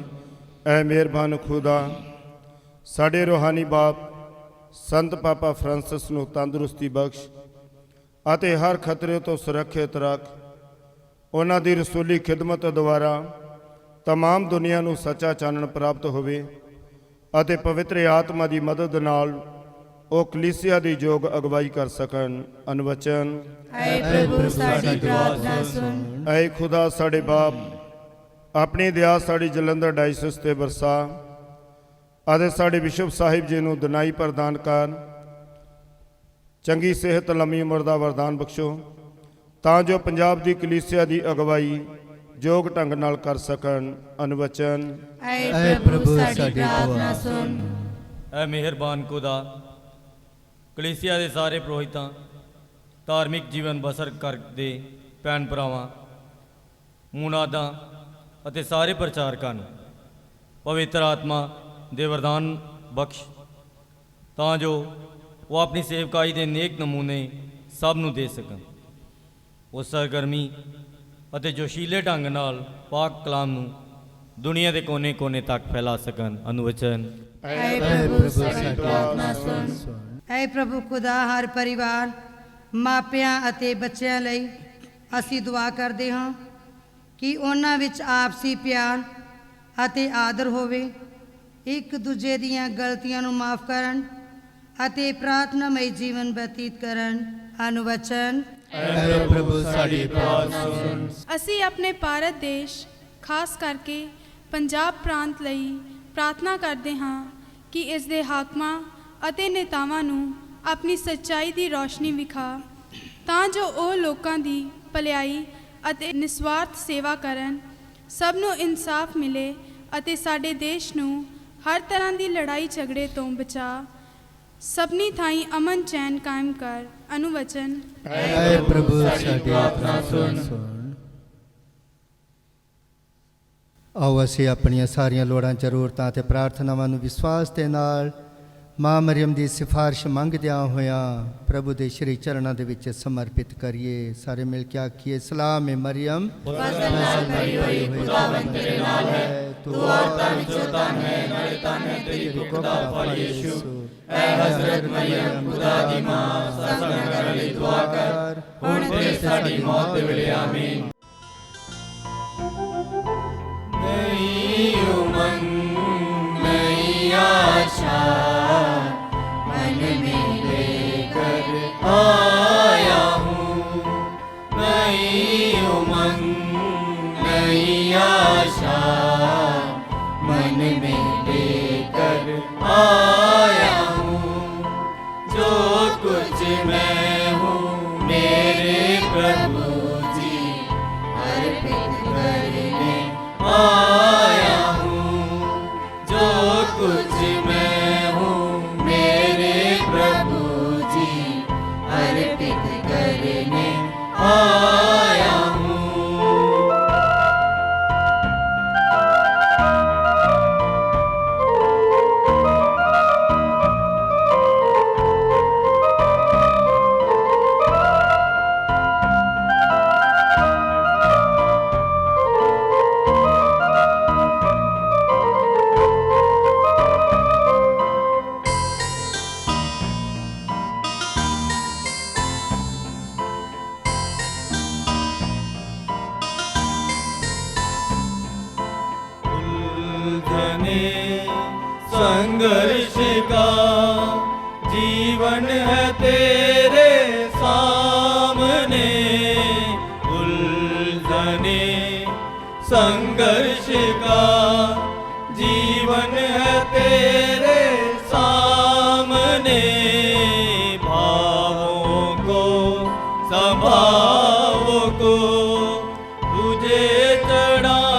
ਐ ਮਿਹਰਬਾਨ ਖੁਦਾ, ਸਾਡੇ ਰੂਹਾਨੀ ਬਾਪ ਸੰਤ ਪਾਪਾ ਫਰਾਂਸਿਸ ਨੂੰ ਤੰਦਰੁਸਤੀ ਬਖਸ਼ ਅਤੇ ਹਰ ਖਤਰੇ ਤੋਂ ਸੁਰੱਖਿਅਤ ਰੱਖ। ਉਹਨਾਂ ਦੀ ਰਸੂਲੀ ਖਿਦਮਤ ਦੁਆਰਾ ਤਮਾਮ ਦੁਨੀਆ ਨੂੰ ਸੱਚਾ ਚਾਨਣ ਪ੍ਰਾਪਤ ਹੋਵੇ ਅਤੇ ਪਵਿੱਤਰ ਆਤਮਾ ਦੀ ਮਦਦ ਨਾਲ ਉਹ ਕਲੀਸਿਆ ਦੀ ਯੋਗ ਅਗਵਾਈ ਕਰ ਸਕਣ। ਅਨਵਚਨ। ਐ ਪ੍ਰਭੂ ਸਾਡੀ ਪ੍ਰਾਰਥਨਾ ਸੁਣ। ਐ ਖੁਦਾ ਸਾਡੇ ਬਾਪ, ਆਪਣੀ ਦਇਆ ਸਾਡੀ ਜਲੰਧਰ ਡਾਇਸਿਸ ਤੇ ਵਰਸਾ ਅਤੇ ਸਾਡੇ ਬਿਸ਼ਪ ਸਾਹਿਬ ਜੀ ਨੂੰ ਦਿਨਾਈ ਪ੍ਰਦਾਨ ਕਰ। ਚੰਗੀ ਸਿਹਤ, ਲੰਮੀ ਉਮਰ ਦਾ ਵਰਦਾਨ ਬਖਸ਼ੋ, ਤਾਂ ਜੋ ਪੰਜਾਬ ਦੀ ਕਲੀਸਿਆ ਦੀ ਅਗਵਾਈ ਯੋਗ ਢੰਗ ਨਾਲ ਕਰ ਸਕਣ। ਅਨਵਚਨ। ਐ ਪ੍ਰਭੂ ਸਾਡੀ ਪ੍ਰਾਰਥਨਾ ਸੁਣ। ਐ ਮਿਹਰਬਾਨ ਖੁਦਾ, ਕਲੀਸਿਆ ਦੇ ਸਾਰੇ ਪੁਰੋਹਿਤਾਂ, ਧਾਰਮਿਕ ਜੀਵਨ ਬਸਰ ਕਰਦੇ ਭੈਣ ਭਰਾਵਾਂ, ਮੁਨਾਦਾਂ ਅਤੇ ਸਾਰੇ ਪ੍ਰਚਾਰਕਾਂ ਨੂੰ ਪਵਿੱਤਰ ਆਤਮਾ ਦੇ ਵਰਦਾਨ ਬਖਸ਼, ਤਾਂ ਜੋ ਉਹ ਆਪਣੀ ਸੇਵਕਾਈ ਦੇ ਨੇਕ ਨਮੂਨੇ ਸਭ ਨੂੰ ਦੇ ਸਕਣ। ਉਹ ਸਰਗਰਮੀ ਅਤੇ ਜੋਸ਼ੀਲੇ ਢੰਗ ਨਾਲ ਪਾਕ ਕਲਾਮ ਨੂੰ ਦੁਨੀਆ ਦੇ ਕੋਨੇ-ਕੋਨੇ ਤੱਕ ਫੈਲਾ ਸਕਣ। ਅਨੁਵਚਨ। ਐ ਪ੍ਰਭੂ ਸਾਡੀ ਪ੍ਰਾਰਥਨਾ ਸੁਣ। ਐ ਪ੍ਰਭੂ ਖੁਦਾ, ਹਰ ਪਰਿਵਾਰ, ਮਾਪਿਆਂ ਅਤੇ ਬੱਚਿਆਂ ਲਈ ਅਸੀਂ ਦੁਆ ਕਰਦੇ ਹਾਂ ਕਿ ਉਹਨਾਂ ਵਿੱਚ ਆਪਸੀ ਪਿਆਰ ਅਤੇ ਆਦਰ ਹੋਵੇ, ਇੱਕ ਦੂਜੇ ਦੀਆਂ ਗਲਤੀਆਂ ਨੂੰ ਮਾਫ ਕਰਨ ਅਤੇ ਪ੍ਰਾਰਥਨਾਮਈ ਜੀਵਨ ਬਤੀਤ ਕਰਨ। ਅਨੁਵਚਨ। ਐ ਪ੍ਰਭੂ ਸਾਡੀ ਪ੍ਰਾਰਥਨਾ ਸੁਣ। ਅਸੀਂ ਆਪਣੇ ਭਾਰਤ ਦੇਸ਼, ਖਾਸ ਕਰਕੇ ਪੰਜਾਬ ਪ੍ਰਾਂਤ ਲਈ ਪ੍ਰਾਰਥਨਾ ਕਰਦੇ ਹਾਂ ਕਿ ਇਸ ਦੇ ਹਾਕਮਾਂ ਅਤੇ ਨੇਤਾਵਾਂ ਨੂੰ ਆਪਣੀ ਸੱਚਾਈ ਦੀ ਰੌਸ਼ਨੀ ਵਿਖਾ, ਤਾਂ ਜੋ ਉਹ ਲੋਕਾਂ ਦੀ ਭਲਾਈ ਅਤੇ ਨਿਸਵਾਰਥ ਸੇਵਾ ਕਰਨ, ਸਭ ਨੂੰ ਇਨਸਾਫ ਮਿਲੇ ਅਤੇ ਸਾਡੇ ਦੇਸ਼ ਨੂੰ ਹਰ ਤਰ੍ਹਾਂ ਦੀ ਲੜਾਈ ਝਗੜੇ ਤੋਂ ਬਚਾ, ਸਭਨੀ ਥਾਈਂ ਅਮਨ ਚੈਨ ਕਾਇਮ ਕਰ। ਅਨੁਵਚਨ। ਐ ਪ੍ਰਭੂ ਸਾਡੀ ਪ੍ਰਾਰਥਨਾ ਸੁਣ। ਆਓ ਅਸੀਂ ਆਪਣੀਆਂ ਸਾਰੀਆਂ ਲੋੜਾਂ, ਜ਼ਰੂਰਤਾਂ ਅਤੇ ਪ੍ਰਾਰਥਨਾਵਾਂ ਨੂੰ ਵਿਸ਼ਵਾਸ ਦੇ ਨਾਲ ਮਾਂ ਮਰੀਮ ਦੀ ਸਿਫਾਰਿਸ਼ ਮੰਗਦਿਆਂ ਹੋਇਆਂ ਪ੍ਰਭੂ ਦੇ ਸ਼੍ਰੀ ਚਰਨਾਂ ਦੇ ਵਿੱਚ ਸਮਰਪਿਤ ਕਰੀਏ। ਸਾਰੇ ਮਿਲ ਕੇ ਆਖੀਏ, ਸਲਾਮ ਏ ਮਰੀਮ, ਫਜ਼ਲ ਨਾਲ ਭਰੀ ਹੋਈ ਖੁਦਾਵੰਦ ਤੇਰੇ ਨਾਲ ਹੈ, ਤੂੰ ਔਰਤਾਂ ਵਿੱਚੋਂ ਧਨ ਹੈ, ਨਾਲੇ ਧਨ ਹੈ ਤੇਰੀ ਕੁੱਖ ਦਾ ਫਲ ਯਿਸੂ। ਐ ਹਜ਼ਰਤ ਮਰੀਮ, ਖੁਦਾ ਦੀ ਮਾਂ, ਸਾਡੇ ਘਰ ਲਈ ਦੁਆ ਕਰ, ਹੁਣ ਤੇ ਸਾਡੀ ਮੌਤ ਦੇ ਵੇਲੇ। ਆਮੀਨ। ਨਹੀਂ ਉਮੰਗ ਨਹੀਂ ਆਸ਼ਾ, मन में लेकर आया हूँ। नहीं उमंग नहीं आशा, मन में लेकर आया हूँ। जो कुछ मैं हूँ मेरे प्रभु जी अर्पित करने आया हूँ। जो कुछ मैं हूँ मेरे प्रभु जी अर्पित करने आया हूँ। संघर्ष का जीवन है तेरे सामने, उलझने संघर्ष का जीवन है तेरे सामने। भावों को स्वभाव को तुझे चढ़ा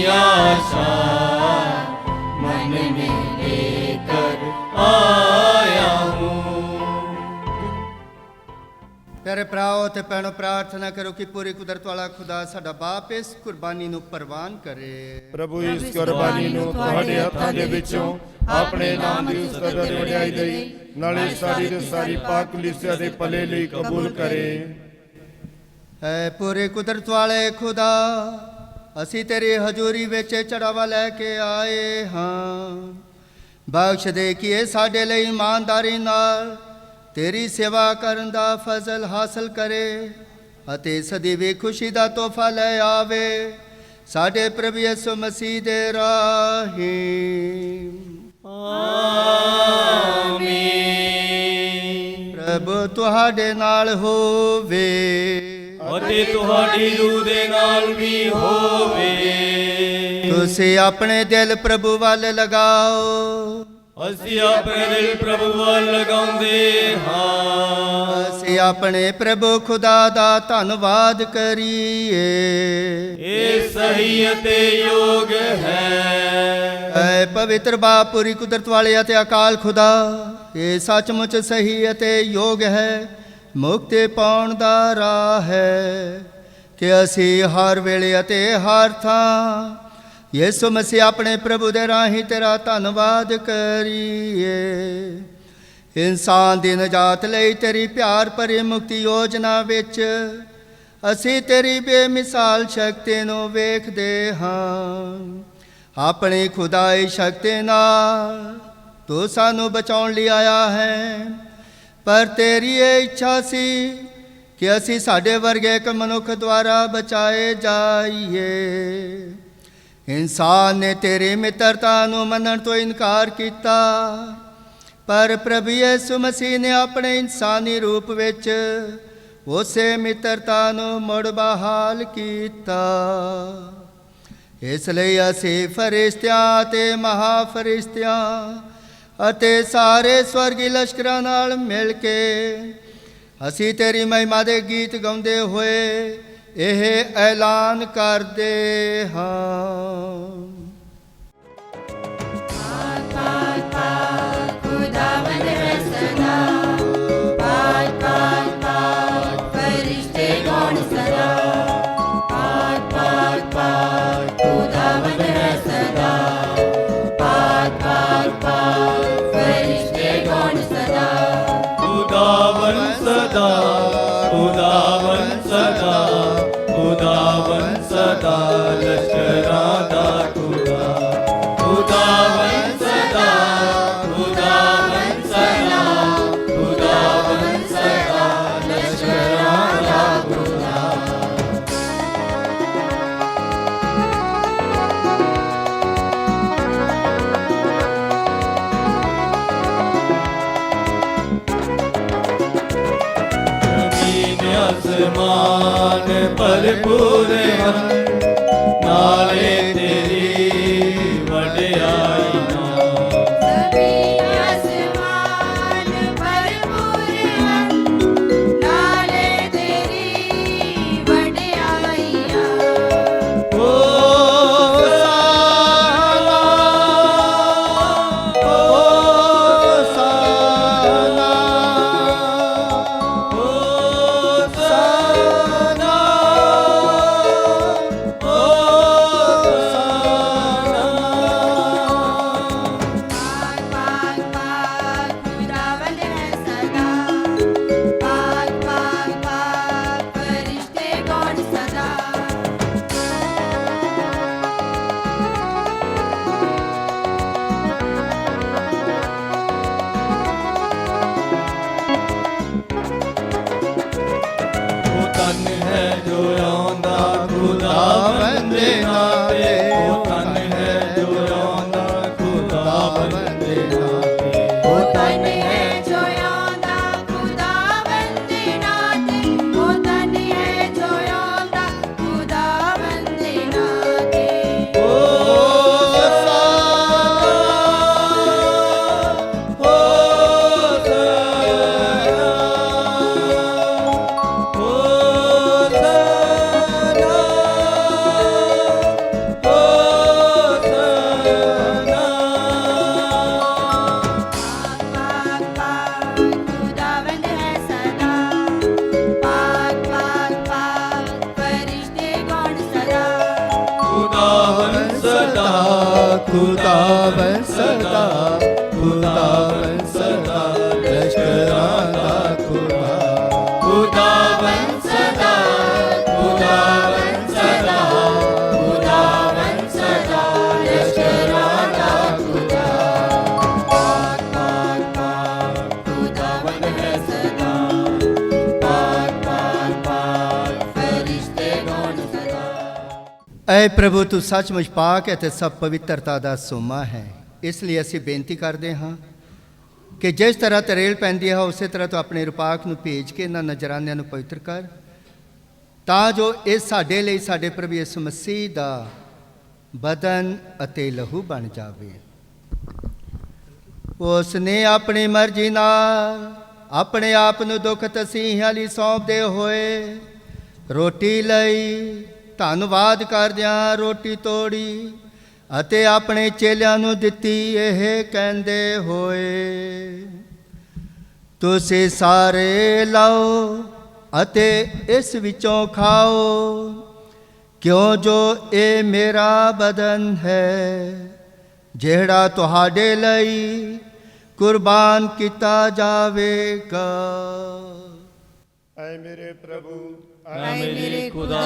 आशा मन में लेकर आया हूँ। ਪਿਆਰੇ ਭਰਾਓ ਤੇ ਭੈਣੋ, ਪ੍ਰਾਰਥਨਾ ਕਰੋ ਕਿ ਪੂਰੀ ਕੁਦਰਤ ਵਾਲਾ ਖੁਦਾ ਸਾਡਾ ਬਾਪ ਇਸ ਕੁਰਬਾਨੀ ਨੂੰ ਪ੍ਰਵਾਨ ਕਰੇ। ਪ੍ਰਭੂ ਇਸ ਕੁਰਬਾਨੀ ਨੂੰ ਤੁਹਾਡੇ ਹੱਥਾਂ ਦੇ ਵਿੱਚੋਂ ਆਪਣੇ ਨਾਮ ਦੀ ਉਸਤਤ ਅਤੇ ਵਡਿਆਈ ਲਈ, ਨਾਲੇ ਸਾਡੀ ਤੇ ਸਾਰੀ ਪਾਕ ਕਲੀਸਿਆ ਦੇ ਭਲੇ ਲਈ ਕਬੂਲ ਕਰੇ। ਐ ਪੂਰੇ ਕੁਦਰਤ ਵਾਲੇ ਖੁਦਾ, ਅਸੀਂ ਤੇਰੀ ਹਜ਼ੂਰੀ ਵਿੱਚ ਚੜਾਵਾ ਲੈ ਕੇ ਆਏ ਹਾਂ। ਬਖਸ਼ ਦੇ ਕਿ ਇਹ ਸਾਡੇ ਲਈ ਇਮਾਨਦਾਰੀ ਨਾਲ ਤੇਰੀ ਸੇਵਾ ਕਰਨ ਦਾ ਫਜ਼ਲ ਹਾਸਲ ਕਰੇ ਅਤੇ ਸਦੀਵੀ ਖੁਸ਼ੀ ਦਾ ਤੋਹਫਾ ਲੈ ਆਵੇ, ਸਾਡੇ ਪ੍ਰਭੂ ਯਿਸੂ ਮਸੀਹ ਦੇ ਰਾਹੀਂ। ਆਮੀਨ। ਪ੍ਰਭੂ ਤੁਹਾਡੇ ਨਾਲ ਹੋਵੇ ਅਤੇ ਤੁਹਾਡੀ ਰੂਹ ਦੇ ਨਾਲ ਵੀ ਹੋਵੇ। ਤੁਸੀਂ ਆਪਣੇ ਦਿਲ ਪ੍ਰਭੂ ਵੱਲ ਲਗਾਓ। ਅਸੀਂ ਆਪਣੇ ਦਿਲ ਪ੍ਰਭੂ ਵੱਲ ਲਗਾਉਂਦੇ ਹਾਂ। ਅਸੀਂ ਆਪਣੇ ਪ੍ਰਭੂ ਖੁਦਾ ਦਾ ਧੰਨਵਾਦ ਕਰੀਏ। ਇਹ ਸਹੀ ਅਤੇ ਯੋਗ ਹੈ। ਐ ਪਵਿੱਤਰ ਬਾਪ, ਪੂਰੀ ਕੁਦਰਤ ਵਾਲੇ ਅਤੇ ਅਕਾਲ ਖੁਦਾ, ਇਹ ਸੱਚਮੁੱਚ ਸਹੀ ਅਤੇ ਯੋਗ ਹੈ, ਮੁਕਤੀ ਪਾਉਣ ਦਾ ਰਾਹ ਹੈ ਕਿ ਅਸੀਂ ਹਰ ਵੇਲੇ ਅਤੇ ਹਰ ਥਾਂ ਯਿਸੂ ਮਸੀਹ ਆਪਣੇ ਪ੍ਰਭੂ ਦੇ ਰਾਹੀਂ ਤੇਰਾ ਧੰਨਵਾਦ ਕਰੀਏ। ਇਨਸਾਨ ਦੀ ਨਜਾਤ ਲਈ ਤੇਰੀ ਪਿਆਰ ਭਰੀ ਮੁਕਤੀ ਯੋਜਨਾ ਵਿੱਚ ਅਸੀਂ ਤੇਰੀ ਬੇਮਿਸਾਲ ਸ਼ਕਤੀ ਨੂੰ ਵੇਖਦੇ ਹਾਂ। ਆਪਣੀ ਖੁਦਾਈ ਸ਼ਕਤੀ ਨਾਲ ਤੂੰ ਸਾਨੂੰ ਬਚਾਉਣ ਲਈ ਆਇਆ ਹੈ, ਪਰ ਤੇਰੀ ਇਹ ਇੱਛਾ ਸੀ ਕਿ ਅਸੀਂ ਸਾਡੇ ਵਰਗੇ ਇੱਕ ਮਨੁੱਖ ਦੁਆਰਾ ਬਚਾਏ ਜਾਈਏ। ਇਨਸਾਨ ਨੇ ਤੇਰੀ ਮਿੱਤਰਤਾ ਨੂੰ ਮੰਨਣ ਤੋਂ ਇਨਕਾਰ ਕੀਤਾ, ਪਰ ਪ੍ਰਭੂ ਯਿਸੂ ਮਸੀਹ ਨੇ ਆਪਣੇ ਇਨਸਾਨੀ ਰੂਪ ਵਿੱਚ ਉਸੇ ਮਿੱਤਰਤਾ ਨੂੰ ਮੁੜ ਬਹਾਲ ਕੀਤਾ। ਇਸ ਲਈ ਅਸੀਂ ਫਰਿਸ਼ਤਿਆਂ ਅਤੇ ਮਹਾਫਰਿਸ਼ਤਿਆਂ ਅਤੇ ਸਾਰੇ ਸਵਰਗੀ ਲਸ਼ਕਰਾਂ ਨਾਲ ਮਿਲ ਕੇ ਅਸੀਂ ਤੇਰੀ ਮਹਿਮਾ ਦੇ ਗੀਤ ਗਾਉਂਦੇ ਹੋਏ ਇਹ ਐਲਾਨ ਕਰਦੇ ਹਾਂ। खुदावंद है सदा, पाक पाक पाक फरिश्ते गौण सदा, पाक पाक पाक खुदावंद है सदा, पाक पाक पाक फरिश्ते गौण सदा, खुदावन सदा, खुदावन सदा, खुदावन सदा लश्करां दा खुदा, खुदावन सदा, खुदावन सदा, खुदावन सदा लश्करां दा खुदा। ਜ਼ਮੀਨ ਆਸਮਾਨ ਭਰਪੂਰ ਹਨ, ਨਾਲੇ ਤੇਰੀ ਵਡਿਆਈ ਨਾਲ। ज़मीन आसमान भरपूर हैं, नाले तेरी वडियाइयां। खुदावन सदा, खुदावन सदा, खुदावन सदा, लश्करां दा खुदा। खुदावन सदा, खुदावन सदा, खुदावन सदा, लश्करां दा खुदा। पाक पाक पाक खुदावन है सदा, पाक पाक पाक फरिश्ते गण सदा। ऐ प्रभु तू सचमुच पाक है ते सब पवित्रता ਦਾ ਸੋਮਾ ਹੈ। ਇਸ ਲਈ ਅਸੀਂ ਬੇਨਤੀ ਕਰਦੇ ਹਾਂ ਕਿ ਜਿਸ ਤਰ੍ਹਾਂ ਤਰੇਲ ਪੈਂਦੀ ਹੈ ਉਸੇ ਤਰ੍ਹਾਂ ਤੂੰ ਆਪਣੇ ਰੂਪਾਕ ਨੂੰ ਭੇਜ ਕੇ ਇਹਨਾਂ ਨਜ਼ਰਾਨਿਆਂ ਨੂੰ ਪਵਿੱਤਰ ਕਰ, ਤਾਂ ਜੋ ਇਹ ਸਾਡੇ ਲਈ ਸਾਡੇ ਪ੍ਰਭੂ ਯਿਸੂ ਮਸੀਹ ਦਾ ਬਦਨ ਅਤੇ ਲਹੂ ਬਣ ਜਾਵੇ। ਉਸ ਨੇ ਆਪਣੀ ਮਰਜ਼ੀ ਨਾਲ ਆਪਣੇ ਆਪ ਨੂੰ ਦੁੱਖ ਤਸੀਹਿਆਂ ਲਈ ਸੌਂਪਦੇ ਹੋਏ ਰੋਟੀ ਲਈ ਧੰਨਵਾਦ ਕਰਦਿਆਂ ਰੋਟੀ ਤੋੜੀ ਅਤੇ ਆਪਣੇ ਚੇਲਿਆਂ ਨੂੰ ਦਿੱਤੀ, ਇਹ ਕਹਿੰਦੇ ਹੋਏ, ਤੁਸੀਂ ਸਾਰੇ ਲਓ ਅਤੇ ਇਸ ਵਿੱਚੋਂ ਖਾਓ, ਕਿਉਂ ਜੋ ਇਹ ਮੇਰਾ ਬਦਨ ਹੈ ਜਿਹੜਾ ਤੁਹਾਡੇ ਲਈ ਕੁਰਬਾਨ ਕੀਤਾ ਜਾਵੇਗਾ। ऐ मेरे प्रभु, ऐ मेरे खुदा,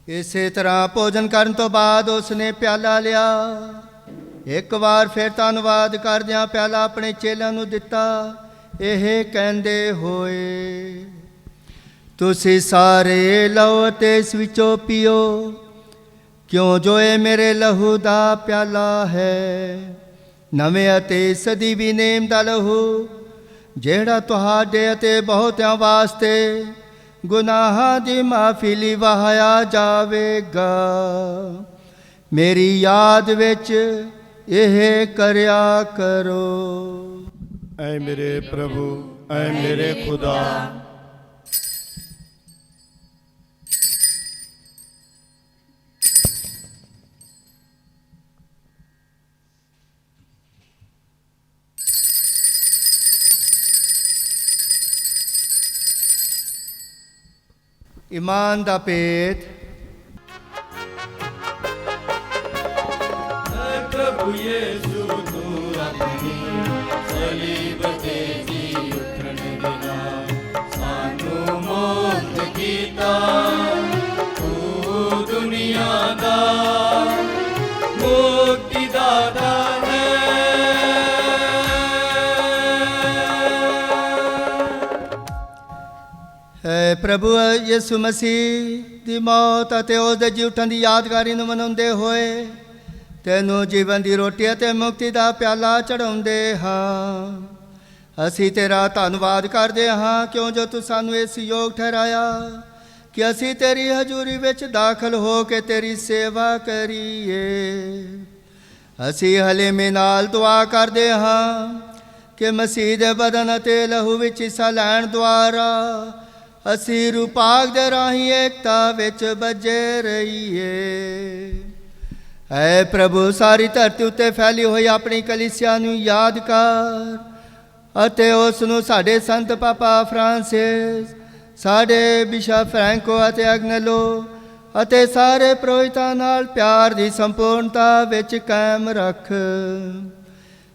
ਇਸੇ ਤਰ੍ਹਾਂ ਭੋਜਨ ਕਰਨ ਤੋਂ ਬਾਅਦ ਉਸਨੇ ਪਿਆਲਾ ਲਿਆ, ਇੱਕ ਵਾਰ ਫਿਰ ਧੰਨਵਾਦ ਕਰਦਿਆਂ ਪਿਆਲਾ ਆਪਣੇ ਚੇਲਿਆਂ ਨੂੰ ਦਿੱਤਾ, ਇਹ ਕਹਿੰਦੇ ਹੋਏ, ਤੁਸੀਂ ਸਾਰੇ ਲਓ ਅਤੇ ਇਸ ਵਿੱਚੋਂ ਪੀਓ, ਕਿਉਂ ਜੋ ਇਹ ਮੇਰੇ ਲਹੂ ਦਾ ਪਿਆਲਾ ਹੈ, ਨਵੇਂ ਅਤੇ ਸਦੀਵੀ ਨੇਮ ਦਾ ਲਹੂ, ਜਿਹੜਾ ਤੁਹਾਡੇ ਅਤੇ ਬਹੁਤਿਆਂ ਵਾਸਤੇ ਗੁਨਾਹਾਂ ਦੀ ਮਾਫੀ ਲਈ ਵਹਾਇਆ ਜਾਵੇਗਾ। ਮੇਰੀ ਯਾਦ ਵਿੱਚ ਇਹ ਕਰਿਆ ਕਰੋ। ऐ मेरे प्रभु, ऐ मेरे खुदा। ईमान दा पेट। प्रभु यीशु तू अपनी सलीब ते जी उठण दे नाल सानू मुक्त कीता, तू दुनिया दा मुक्ति दाता है। ਹੈ ਪ੍ਰਭੂ ਯਿਸੂ ਮਸੀਹ ਦੀ ਮੌਤ ਅਤੇ ਉਸ ਦੇ ਜੀ ਉੱਠਣ ਦੀ ਯਾਦਗਾਰੀ ਨੂੰ ਮਨਾਉਂਦੇ ਹੋਏ ਤੈਨੂੰ ਜੀਵਨ ਦੀ ਰੋਟੀ ਅਤੇ ਮੁਕਤੀ ਦਾ ਪਿਆਲਾ ਚੜਾਉਂਦੇ ਹਾਂ। ਅਸੀਂ ਤੇਰਾ ਧੰਨਵਾਦ ਕਰਦੇ ਹਾਂ, ਕਿਉਂ ਜੋ ਤੂੰ ਸਾਨੂੰ ਇਸ ਯੋਗ ਠਹਿਰਾਇਆ ਕਿ ਅਸੀਂ ਤੇਰੀ ਹਜ਼ੂਰੀ ਵਿੱਚ ਦਾਖਲ ਹੋ ਕੇ ਤੇਰੀ ਸੇਵਾ ਕਰੀਏ। ਅਸੀਂ ਹਲੀਮੀ ਨਾਲ ਦੁਆ ਕਰਦੇ ਹਾਂ ਕਿ ਮਸੀਹ ਦੇ ਬਦਨ ਅਤੇ ਲਹੂ ਵਿੱਚ ਹਿੱਸਾ ਲੈਣ ਦੁਆਰਾ ਅਸੀਂ ਰੂਪਾਕ ਦੇ ਰਾਹੀਂ ਏਕਤਾ ਵਿੱਚ ਬੱਝੇ ਰਹੀਏ। ਐ ਪ੍ਰਭੂ ਸਾਰੀ ਧਰਤੀ ਉੱਤੇ ਫੈਲੀ ਹੋਈ ਆਪਣੀ ਕਲੀਸਿਆ ਨੂੰ ਯਾਦ ਕਰ ਅਤੇ ਉਸ ਨੂੰ ਸਾਡੇ ਸੰਤ ਪਾਪਾ ਫਰਾਂਸਿਸ, ਸਾਡੇ ਬਿਸ਼ਪ ਫਰੈਂਕੋ ਅਤੇ ਅਗਨੇਲੋ ਅਤੇ ਸਾਰੇ ਪੁਰੋਹਿਤਾਂ ਨਾਲ ਪਿਆਰ ਦੀ ਸੰਪੂਰਨਤਾ ਵਿੱਚ ਕਾਇਮ ਰੱਖ।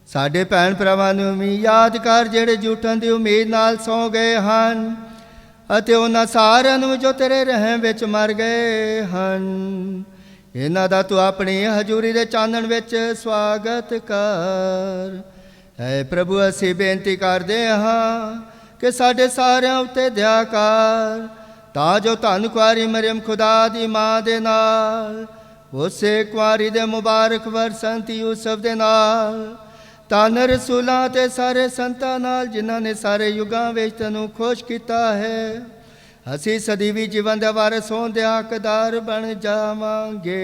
ਸਾਡੇ ਭੈਣ ਭਰਾਵਾਂ ਨੂੰ ਵੀ ਯਾਦ ਕਰ ਜਿਹੜੇ ਝੂਠਾਂ ਦੀ ਉਮੀਦ ਨਾਲ ਸੌਂ ਗਏ ਹਨ ਅਤੇ ਉਹਨਾਂ ਸਾਰਿਆਂ ਨੂੰ ਜੋ ਤੇਰੇ ਰਹਿਮ ਵਿੱਚ ਮਰ ਗਏ ਹਨ। ਇਹਨਾਂ ਦਾ ਤੂੰ ਆਪਣੀ ਹਜ਼ੂਰੀ ਦੇ ਚਾਨਣ ਵਿੱਚ ਸਵਾਗਤ ਕਰ। ਹੈ ਪ੍ਰਭੂ ਅਸੀਂ ਬੇਨਤੀ ਕਰਦੇ ਹਾਂ ਕਿ ਸਾਡੇ ਸਾਰਿਆਂ ਉੱਤੇ ਦਇਆ ਕਰ, ਤਾਂ ਜੋ ਧੰਨ ਕੁਆਰੀ ਮਰੀਮ ਖੁਦਾ ਦੀ ਮਾਂ ਦੇ ਨਾਲ, ਉਸੇ ਕੁਆਰੀ ਦੇ ਮੁਬਾਰਕ ਵਰ ਸੰਤ ਯੂਸਫ ਦੇ ਨਾਲ, ਧੰਨ ਰਸੂਲਾਂ ਅਤੇ ਸਾਰੇ ਸੰਤਾਂ ਨਾਲ ਜਿਨ੍ਹਾਂ ਨੇ ਸਾਰੇ ਯੁੱਗਾਂ ਵਿੱਚ ਤੈਨੂੰ ਖੁਸ਼ ਕੀਤਾ ਹੈ, ਅਸੀਂ ਸਦੀਵੀ ਜੀਵਨ ਦੇ ਵਾਰਸ ਹੋਣ ਦੇ ਹੱਕਦਾਰ ਬਣ ਜਾਵਾਂਗੇ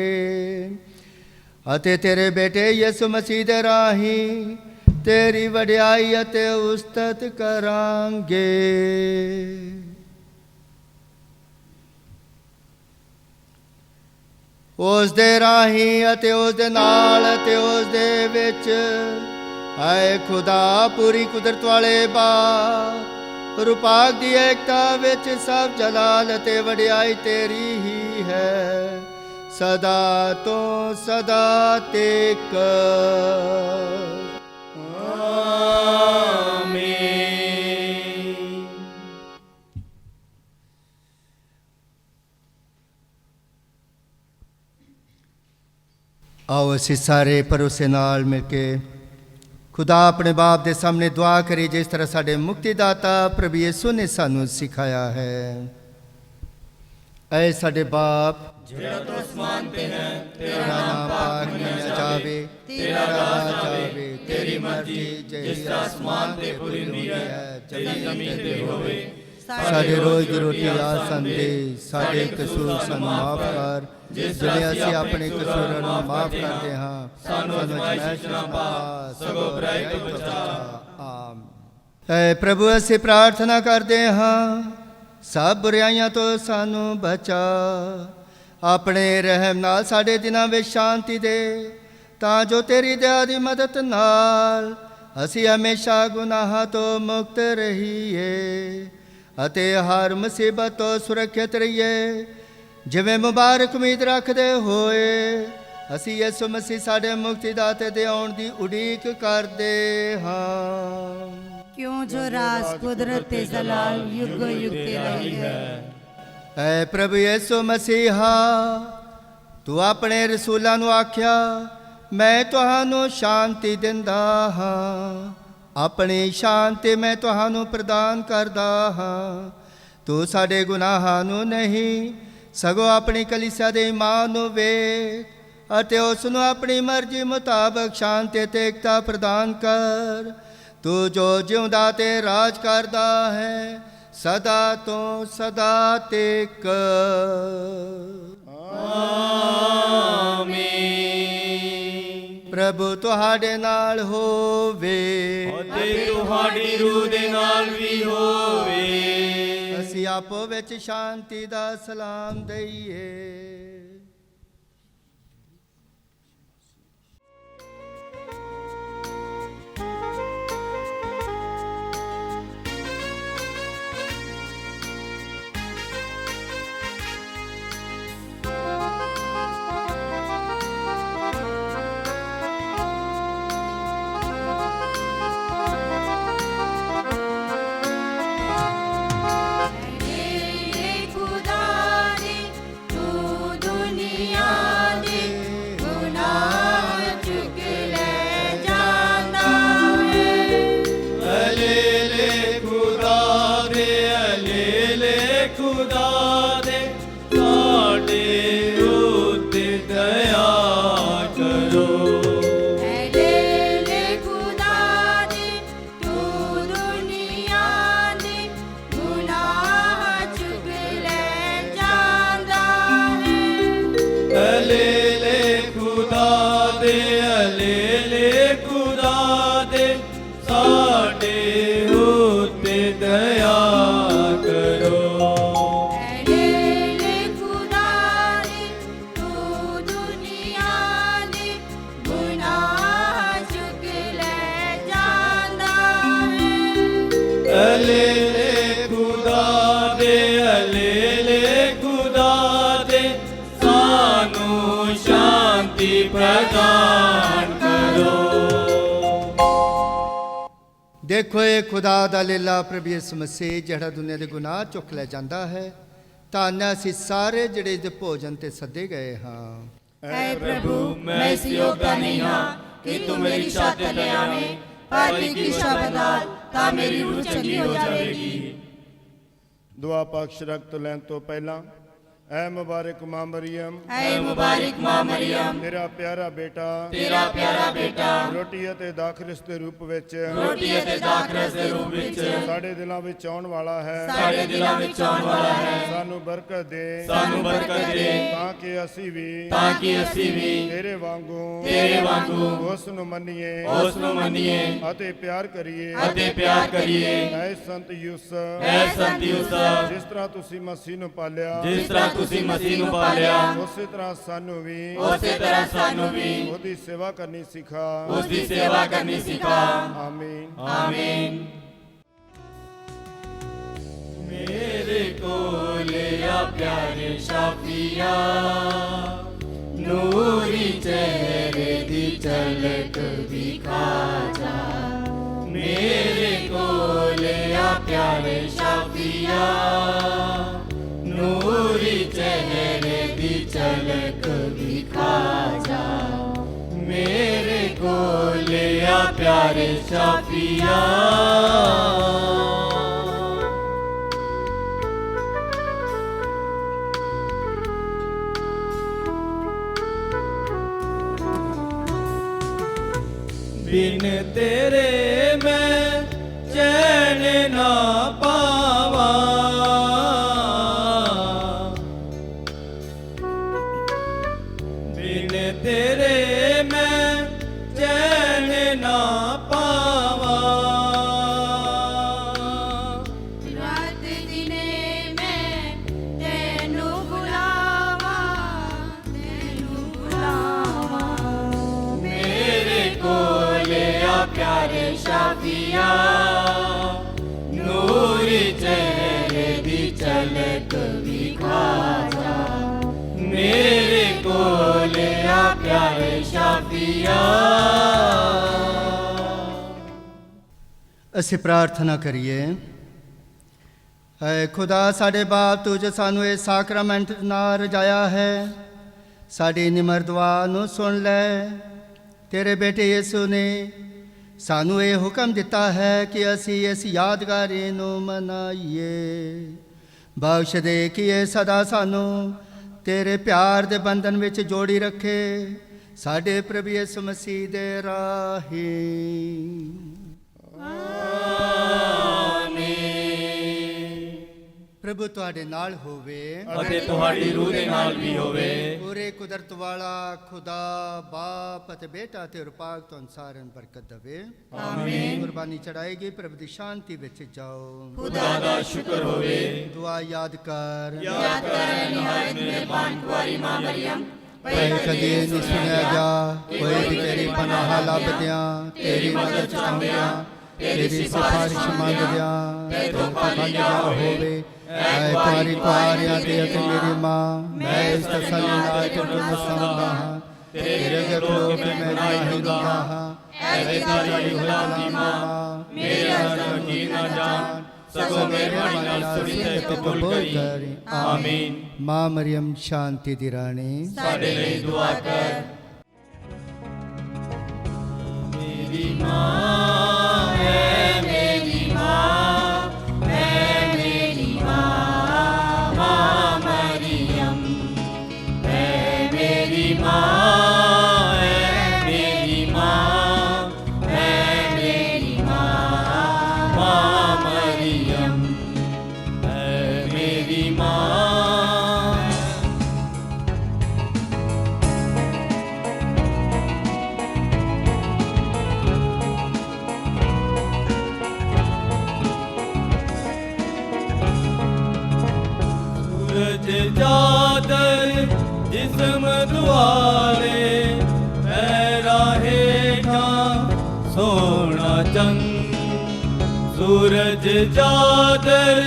ਅਤੇ ਤੇਰੇ ਬੇਟੇ ਯਿਸੂ ਮਸੀਹ ਦੇ ਰਾਹੀਂ ਤੇਰੀ ਵਡਿਆਈ ਅਤੇ ਉਸਤਤ ਕਰਾਂਗੇ। ਉਸ ਦੇ ਰਾਹੀਂ ਅਤੇ ਉਸ ਦੇ ਨਾਲ ਅਤੇ ਉਸ ਦੇ ਵਿੱਚ, ਐ ਖੁਦਾ ਪੂਰੀ ਕੁਦਰਤ ਵਾਲੇ ਬਾਪ, ਰੂਪਾਕ ਦੀ ਏਕਤਾ ਵਿੱਚ ਸਭ ਜਲਾਲ ਅਤੇ ਵਡਿਆਈ ਤੇਰੀ ਹੀ ਹੈ, ਸਦਾ ਤੋਂ ਸਦਾ ਤੱਕ। ਆਓ ਅਸੀਂ ਸਾਰੇ ਭਰੋਸੇ ਨਾਲ ਮਿਲ ਕੇ ਖੁਦਾ ਆਪਣੇ ਬਾਪ ਦੇ ਸਾਹਮਣੇ ਦੁਆ ਕਰੀ, ਜਿਸ ਤਰ੍ਹਾਂ ਸਾਡੇ ਮੁਕਤੀਦਾਤਾ ਪ੍ਰਭੂ ਯਿਸੂ ਨੇ ਸਾਨੂੰ ਸਿਖਾਇਆ ਹੈ। ਐ ਸਾਡੇ ਬਾਪ ਜਿਹੜਾ ਤੂੰ ਅਸਮਾਨ ਤੇ ਹੈ, ਤੇਰਾ ਨਾਮ ਪਾਕ ਮੰਨਿਆ ਜਾਵੇ, ਤੇਰਾ ਰਾਜ ਆਵੇ, ਤੇਰੀ ਮਰਜ਼ੀ ਜਿਸ ਤਰ੍ਹਾਂ ਅਸਮਾਨ ਤੇ ਪੂਰੀ ਹੁੰਦੀ ਹੈ ਜ਼ਮੀਨ ਤੇ ਹੋਵੇ। ਸਾਡੇ ਰੋਜ਼ ਦੀ ਰੋਟੀ ਆਜ ਸਾਨੂੰ ਦੇ, ਸਾਡੇ ਕਸੂਰ ਸਾਨੂੰ ਮਾਫ ਕਰ ਜਿਹੜੇ ਅਸੀਂ ਆਪਣੇ ਕਸੂਰਾਂ ਨੂੰ ਮਾਫ ਕਰਦੇ ਹਾਂ, ਸਾਨੂੰ ਅਜ਼ਮਾਇਸ਼ ਨਾ ਪਾ, ਸਗੋਂ ਬੁਰਾਈ ਤੋਂ ਬਚਾ। ਆਮੀਨ। ਐ ਪ੍ਰਭੂ ਅਸੀਂ ਪ੍ਰਾਰਥਨਾ ਕਰਦੇ ਹਾਂ, ਸਭ ਬੁਰਾਈਆਂ ਤੋਂ ਸਾਨੂੰ ਬਚਾ, ਆਪਣੇ ਰਹਿਮ ਨਾਲ ਸਾਡੇ ਦਿਨਾਂ ਵਿੱਚ ਸ਼ਾਂਤੀ ਦੇ, ਤਾਂ ਜੋ ਤੇਰੀ ਦਇਆ ਦੀ ਮਦਦ ਨਾਲ ਅਸੀਂ ਹਮੇਸ਼ਾ ਗੁਨਾਹਾਂ ਤੋਂ ਮੁਕਤ ਰਹੀਏ ਅਤੇ ਹਰ ਮੁਸੀਬਤ ਤੋਂ ਸੁਰੱਖਿਅਤ ਰਹੀਏ। ਜਿਵੇਂ ਮੁਬਾਰਕ ਉਮੀਦ ਰੱਖਦੇ ਹੋਏ ਅਸੀਂ ਯਿਸੂ ਮਸੀਹ ਸਾਡੇ ਮੁਕਤੀਦਾਤੇ ਦੇ ਆਉਣ ਦੀ ਉਡੀਕ ਕਰਦੇ ਹਾਂ, ਕਿਉਂ ਜੋ ਰਾਜ ਕੁਦਰਤ ਤੇ ਜਲਾਲ ਯੁਗ ਯੁਗ ਤੇ ਰਹੀ ਹੈ। ਐ ਪ੍ਰਭੂ ਯਿਸੂ ਮਸੀਹਾ, ਤੂੰ ਆਪਣੇ ਰਸੂਲਾਂ ਨੂੰ ਆਖਿਆ, ਮੈਂ ਤੁਹਾਨੂੰ ਸ਼ਾਂਤੀ ਦਿੰਦਾ ਹਾਂ, ਆਪਣੀ ਸ਼ਾਂਤੀ ਮੈਂ ਤੁਹਾਨੂੰ ਪ੍ਰਦਾਨ ਕਰਦਾ ਹਾਂ। ਤੂੰ ਸਾਡੇ ਗੁਨਾਹਾਂ ਨੂੰ ਨਹੀਂ, ਸਗੋਂ ਆਪਣੀ ਕਲੀਸਿਆ ਦੇ ਈਮਾਨ ਨੂੰ ਵੇਖ ਅਤੇ ਉਸ ਨੂੰ ਆਪਣੀ ਮਰਜ਼ੀ ਮੁਤਾਬਕ ਸ਼ਾਂਤੀ ਤੇ ਏਕਤਾ ਪ੍ਰਦਾਨ ਕਰ। ਤੂੰ ਜੋ ਜਿਉਂਦਾ ਤੇ ਰਾਜ ਕਰਦਾ ਹੈ, ਸਦਾ ਤੋਂ ਸਦਾ ਤੱਕ। ਆਮੀਨ। ਪ੍ਰਭੂ ਤੁਹਾਡੇ ਨਾਲ ਹੋਵੇ ਅਤੇ ਤੁਹਾਡੀ ਰੂਹ ਦੇ ਨਾਲ ਵੀ ਹੋਵੇ। ਅਸੀਂ ਆਪੋ ਵਿੱਚ ਸ਼ਾਂਤੀ ਦਾ ਸਲਾਮ ਦਈਏ। ਦੇਖੋ ਇਹ ਖੁਦਾ ਦਾ ਲੀਲਾ ਪ੍ਰਭੂ ਯਿਸੂ ਮਸੀਹ ਜਿਹੜਾ ਦੁਨੀਆ ਦੇ ਗੁਨਾਹ ਚੁੱਕ ਲੈ ਜਾਂਦਾ ਹੈ। ਧੰਨ ਅਸੀਂ ਸਾਰੇ ਜਿਹੜੇ ਇਸ ਦੇ ਭੋਜਨ ਤੇ ਸੱਦੇ ਗਏ ਹਾਂ। ਐ ਪ੍ਰਭੂ, ਮੈਂ ਇਸ ਯੋਗਤਾ ਨਹੀਂ ਹਾਂ ਕਿ ਤੂੰ ਮੇਰੀ ਛੱਤ ਤੇ ਆਵੇਂ, ਪਰ ਇੱਕ ਸ਼ਬਦ ਨਾਲ ਤਾਂ ਮੇਰੀ ਰੂਹ ਚੰਗੀ ਹੋ ਜਾਵੇਗੀ। ਦੁਆ ਪਕਸ਼ ਰਕਤ ਲੈਣ ਤੋਂ ਪਹਿਲਾਂ ਐ ਮੁਬਾਰਕ ਮਾਂ ਮਰੀਮ, ਐ ਮੁਬਾਰਕ ਮਾਂ ਮਰੀਮ, ਤੇਰਾ ਪਿਆਰਾ ਬੇਟਾ, ਤੇਰਾ ਪਿਆਰਾ ਬੇਟਾ ਰੋਟੀ ਅਤੇ ਦਾਖਰਸ ਦੇ ਰੂਪ ਵਿੱਚ, ਰੋਟੀ ਅਤੇ ਦਾਖਰਸ ਦੇ ਰੂਪ ਵਿੱਚ ਸਾਡੇ ਦਿਲਾਂ ਵਿੱਚ ਆਉਣ ਵਾਲਾ ਹੈ, ਸਾਡੇ ਦਿਲਾਂ ਵਿੱਚ ਆਉਣ ਵਾਲਾ ਹੈ। ਸਾਨੂੰ ਬਰਕਤ ਦੇ, ਸਾਨੂੰ ਬਰਕਤ ਦੇ, ਤਾਂ ਕਿ ਅਸੀਂ ਵੀ ਤੇਰੇ ਵਾਂਗੂ ਉਸ ਨੂੰ ਮੰਨੀਏ ਅਤੇ ਪਿਆਰ ਕਰੀਏ। ਐ ਸੰਤ ਯੂਸਫ, ਐ ਸੰਤ ਯੂਸਫ, ਜਿਸ ਤਰ੍ਹਾਂ ਤੁਸੀਂ ਮਸੀਹ ਨੂੰ ਪਾਲਿਆ, ਜਿਸ ਤਰ੍ਹਾਂ ਤੁਸੀਂ ਮਸੀਹ ਨੂੰ ਪਾਲਿਆ, ਉਸੇ ਤਰ੍ਹਾਂ ਸਾਨੂੰ ਵੀ ਉਸੇ ਤਰ੍ਹਾਂ ਸਾਨੂੰ ਵੀ ਉਹਦੀ ਸੇਵਾ ਕਰਨੀ ਸਿਖਾ। ਉਸ ਦੀ ਸੇਵਾ ਕਰਨੀ ਸਿਖਾ। ਆਮੀਨ। ਆਮੀਨ। ਮੇਰੇ ਕੋਲ ਆ ਪਿਆਰੇ ਸ਼ਾਫੀਆ, ਨੂਰੀ ਚਿਹਰੇ ਦੀ ਝਲਕ ਦਿਖਾ ਜਾ। ਮੇਰੇ ਕੋਲ ਆ ਪਿਆਰੇ ਸ਼ਾਫੀਆ, ਨੂਰੀ ਚਿਹਰੇ ਦੀ ਝਲਕ ਦਿਖਾ ਜਾ। ਮੇਰੇ ਕੋਲ ਆ ਪਿਆਰੇ ਸ਼ਾਫੀਆ। बिन तेरे मैं चैन ना पावा, बिन तेरे मैं चैन ना पावा। रात दिने मैं तेनू बुलावा, तेनू बुलावा। मेरे कोल आ प्यारे शाफिया, नूरी चेहरे दी झलक विखा जा। मेरे कोल आ प्यारे शाफिया। ਅਸੀਂ ਪ੍ਰਾਰਥਨਾ ਕਰੀਏ। ਐ ਖੁਦਾ ਸਾਡੇ ਬਾਪ, ਤੂੰ ਜੋ ਸਾਨੂੰ ਇਹ ਸਾਕਰਾਮੈਂਟ ਨਾਲ ਰਜਾਇਆ ਹੈ, ਸਾਡੀ ਨਿਮਰ ਦੁਆ ਨੂੰ ਸੁਣ ਲੈ। ਤੇਰੇ ਬੇਟੇ ਯਿਸੂ ਨੇ ਸਾਨੂੰ ਇਹ ਹੁਕਮ ਦਿੱਤਾ ਹੈ ਕਿ ਅਸੀਂ ਇਸ ਯਾਦਗਾਰੀ ਨੂੰ ਮਨਾਈਏ। ਬਖਸ਼ ਦੇ ਕਿ ਇਹ ਸਦਾ ਸਾਨੂੰ ਤੇਰੇ ਪਿਆਰ ਦੇ ਬੰਧਨ ਵਿੱਚ ਜੋੜੀ ਰੱਖੇ, ਸਾਡੇ ਪ੍ਰਭੂ ਯਿਸੂ ਮਸੀਹ ਦੇ ਰਾਹੀਂ। ਪ੍ਰਭੂ ਤੁਹਾਡੇ ਨਾਲ ਹੋਵੇ ਅਤੇ ਤੁਹਾਡੀ ਰੂਹ ਦੇ ਨਾਲ ਵੀ ਹੋਵੇ। ਪੂਰੇ ਕੁਦਰਤ ਵਾਲਾ ਖੁਦਾ ਬਾਪ ਅਤੇ ਬੇਟਾ ਤੇ ਰੂਪਾਕ ਤੋਂ ਸਾਰਿਆਂ ਨੂੰ ਬਰਕਤ ਦੇਵੇ। ਆਮੀਨ। ਕੁਰਬਾਨੀ ਚੜਾਏਗੀ, ਪ੍ਰਭੂ ਦੀ ਸ਼ਾਂਤੀ ਵਿੱਚ ਜਾਓ। ਖੁਦਾ ਦਾ ਸ਼ੁਕਰ ਹੋਵੇ। ਦੁਆ ਯਾਦ ਕਰ, याद कर निहायत मेहरबान कुंवारी मां मरियम, ਭਈ ਕਦੇ ਨਹੀਂ ਸੁਣਿਆ ਜਾ ਕੋਈ ਵੀ ਤੇਰੀ ਪਨਾਹ ਲੱਭਦਿਆਂ, ਤੇਰੀ ਮਦਦ ਚਾਹੁੰਦਿਆਂ, ਤੇਰੀ ਸਿਫਾਰਿਸ਼ ਮੰਗਦਿਆਂ ਧੋਖਾ ਖਾਂਦਿਆਂ ਹੋਵੇ। ਐ ਕੁਆਰੀ ਕੁਆਰਿਆਂ ਦੇ ਅਤੇ ਮੇਰੀ ਮਾਂ, ਮੈਂ ਇਸ ਤਸੱਲੀ ਨਾਲ ਤੈਨੂੰ ਦੱਸਦਾ ਹਾਂ, ਤੇਰੇ ਅੱਗੇ ਖਲੋ ਕੇ ਮੈਂ ਗੁਨਾਹੀ ਹੁੰਦਾ ਹਾਂ। ਐ ਤਾਰੀ ਗੁਲਾਮ ਮਾਂ, ਮੇਰੇ ਅੰਦਰ ਕੀ ਨਾ ਜਾਣ, ਸਗੋਂ ਮੇਰੇ ਮਨ ਨਾਲ ਸੁਣੀ ਤੇ ਕਬੂਲ ਕਰੀ। ਆਮੀਨ। ਮਾਂ ਮਰੀਮ ਸ਼ਾਂਤੀ ਦੀ ਰਾਣੀ, ਸਾਡੇ ਲਈ ਦੁਆ ਕਰ। ਮੇਰੀ ਮਾਂ ਹੈ, ਮੇਰੀ ਮਾਂ ਹੈ, ਮੇਰੀ ਮਾਂ, ਮਾਂ ਮਰੀਮ ਹੈ। ਮੇਰੀ ਮਾਂ ਹੈ, ਮੇਰੀ ਮਾਂ ਹੈ, ਮੇਰੀ ਮਾਂ, ਮਾਂ ਮਰੀਮ ਹੈ। ਮੇਰੀ ਮਾਂ सूरज चादर जिस्म दुआरे, पैरा हेठा सोना चंद। सूरज चादर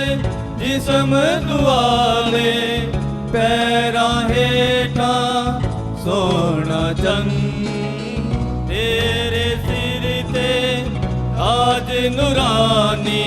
जिस्म दुआरे, पैरा हेठा सोना चंद। तेरे सिर ते ताज नूरानी,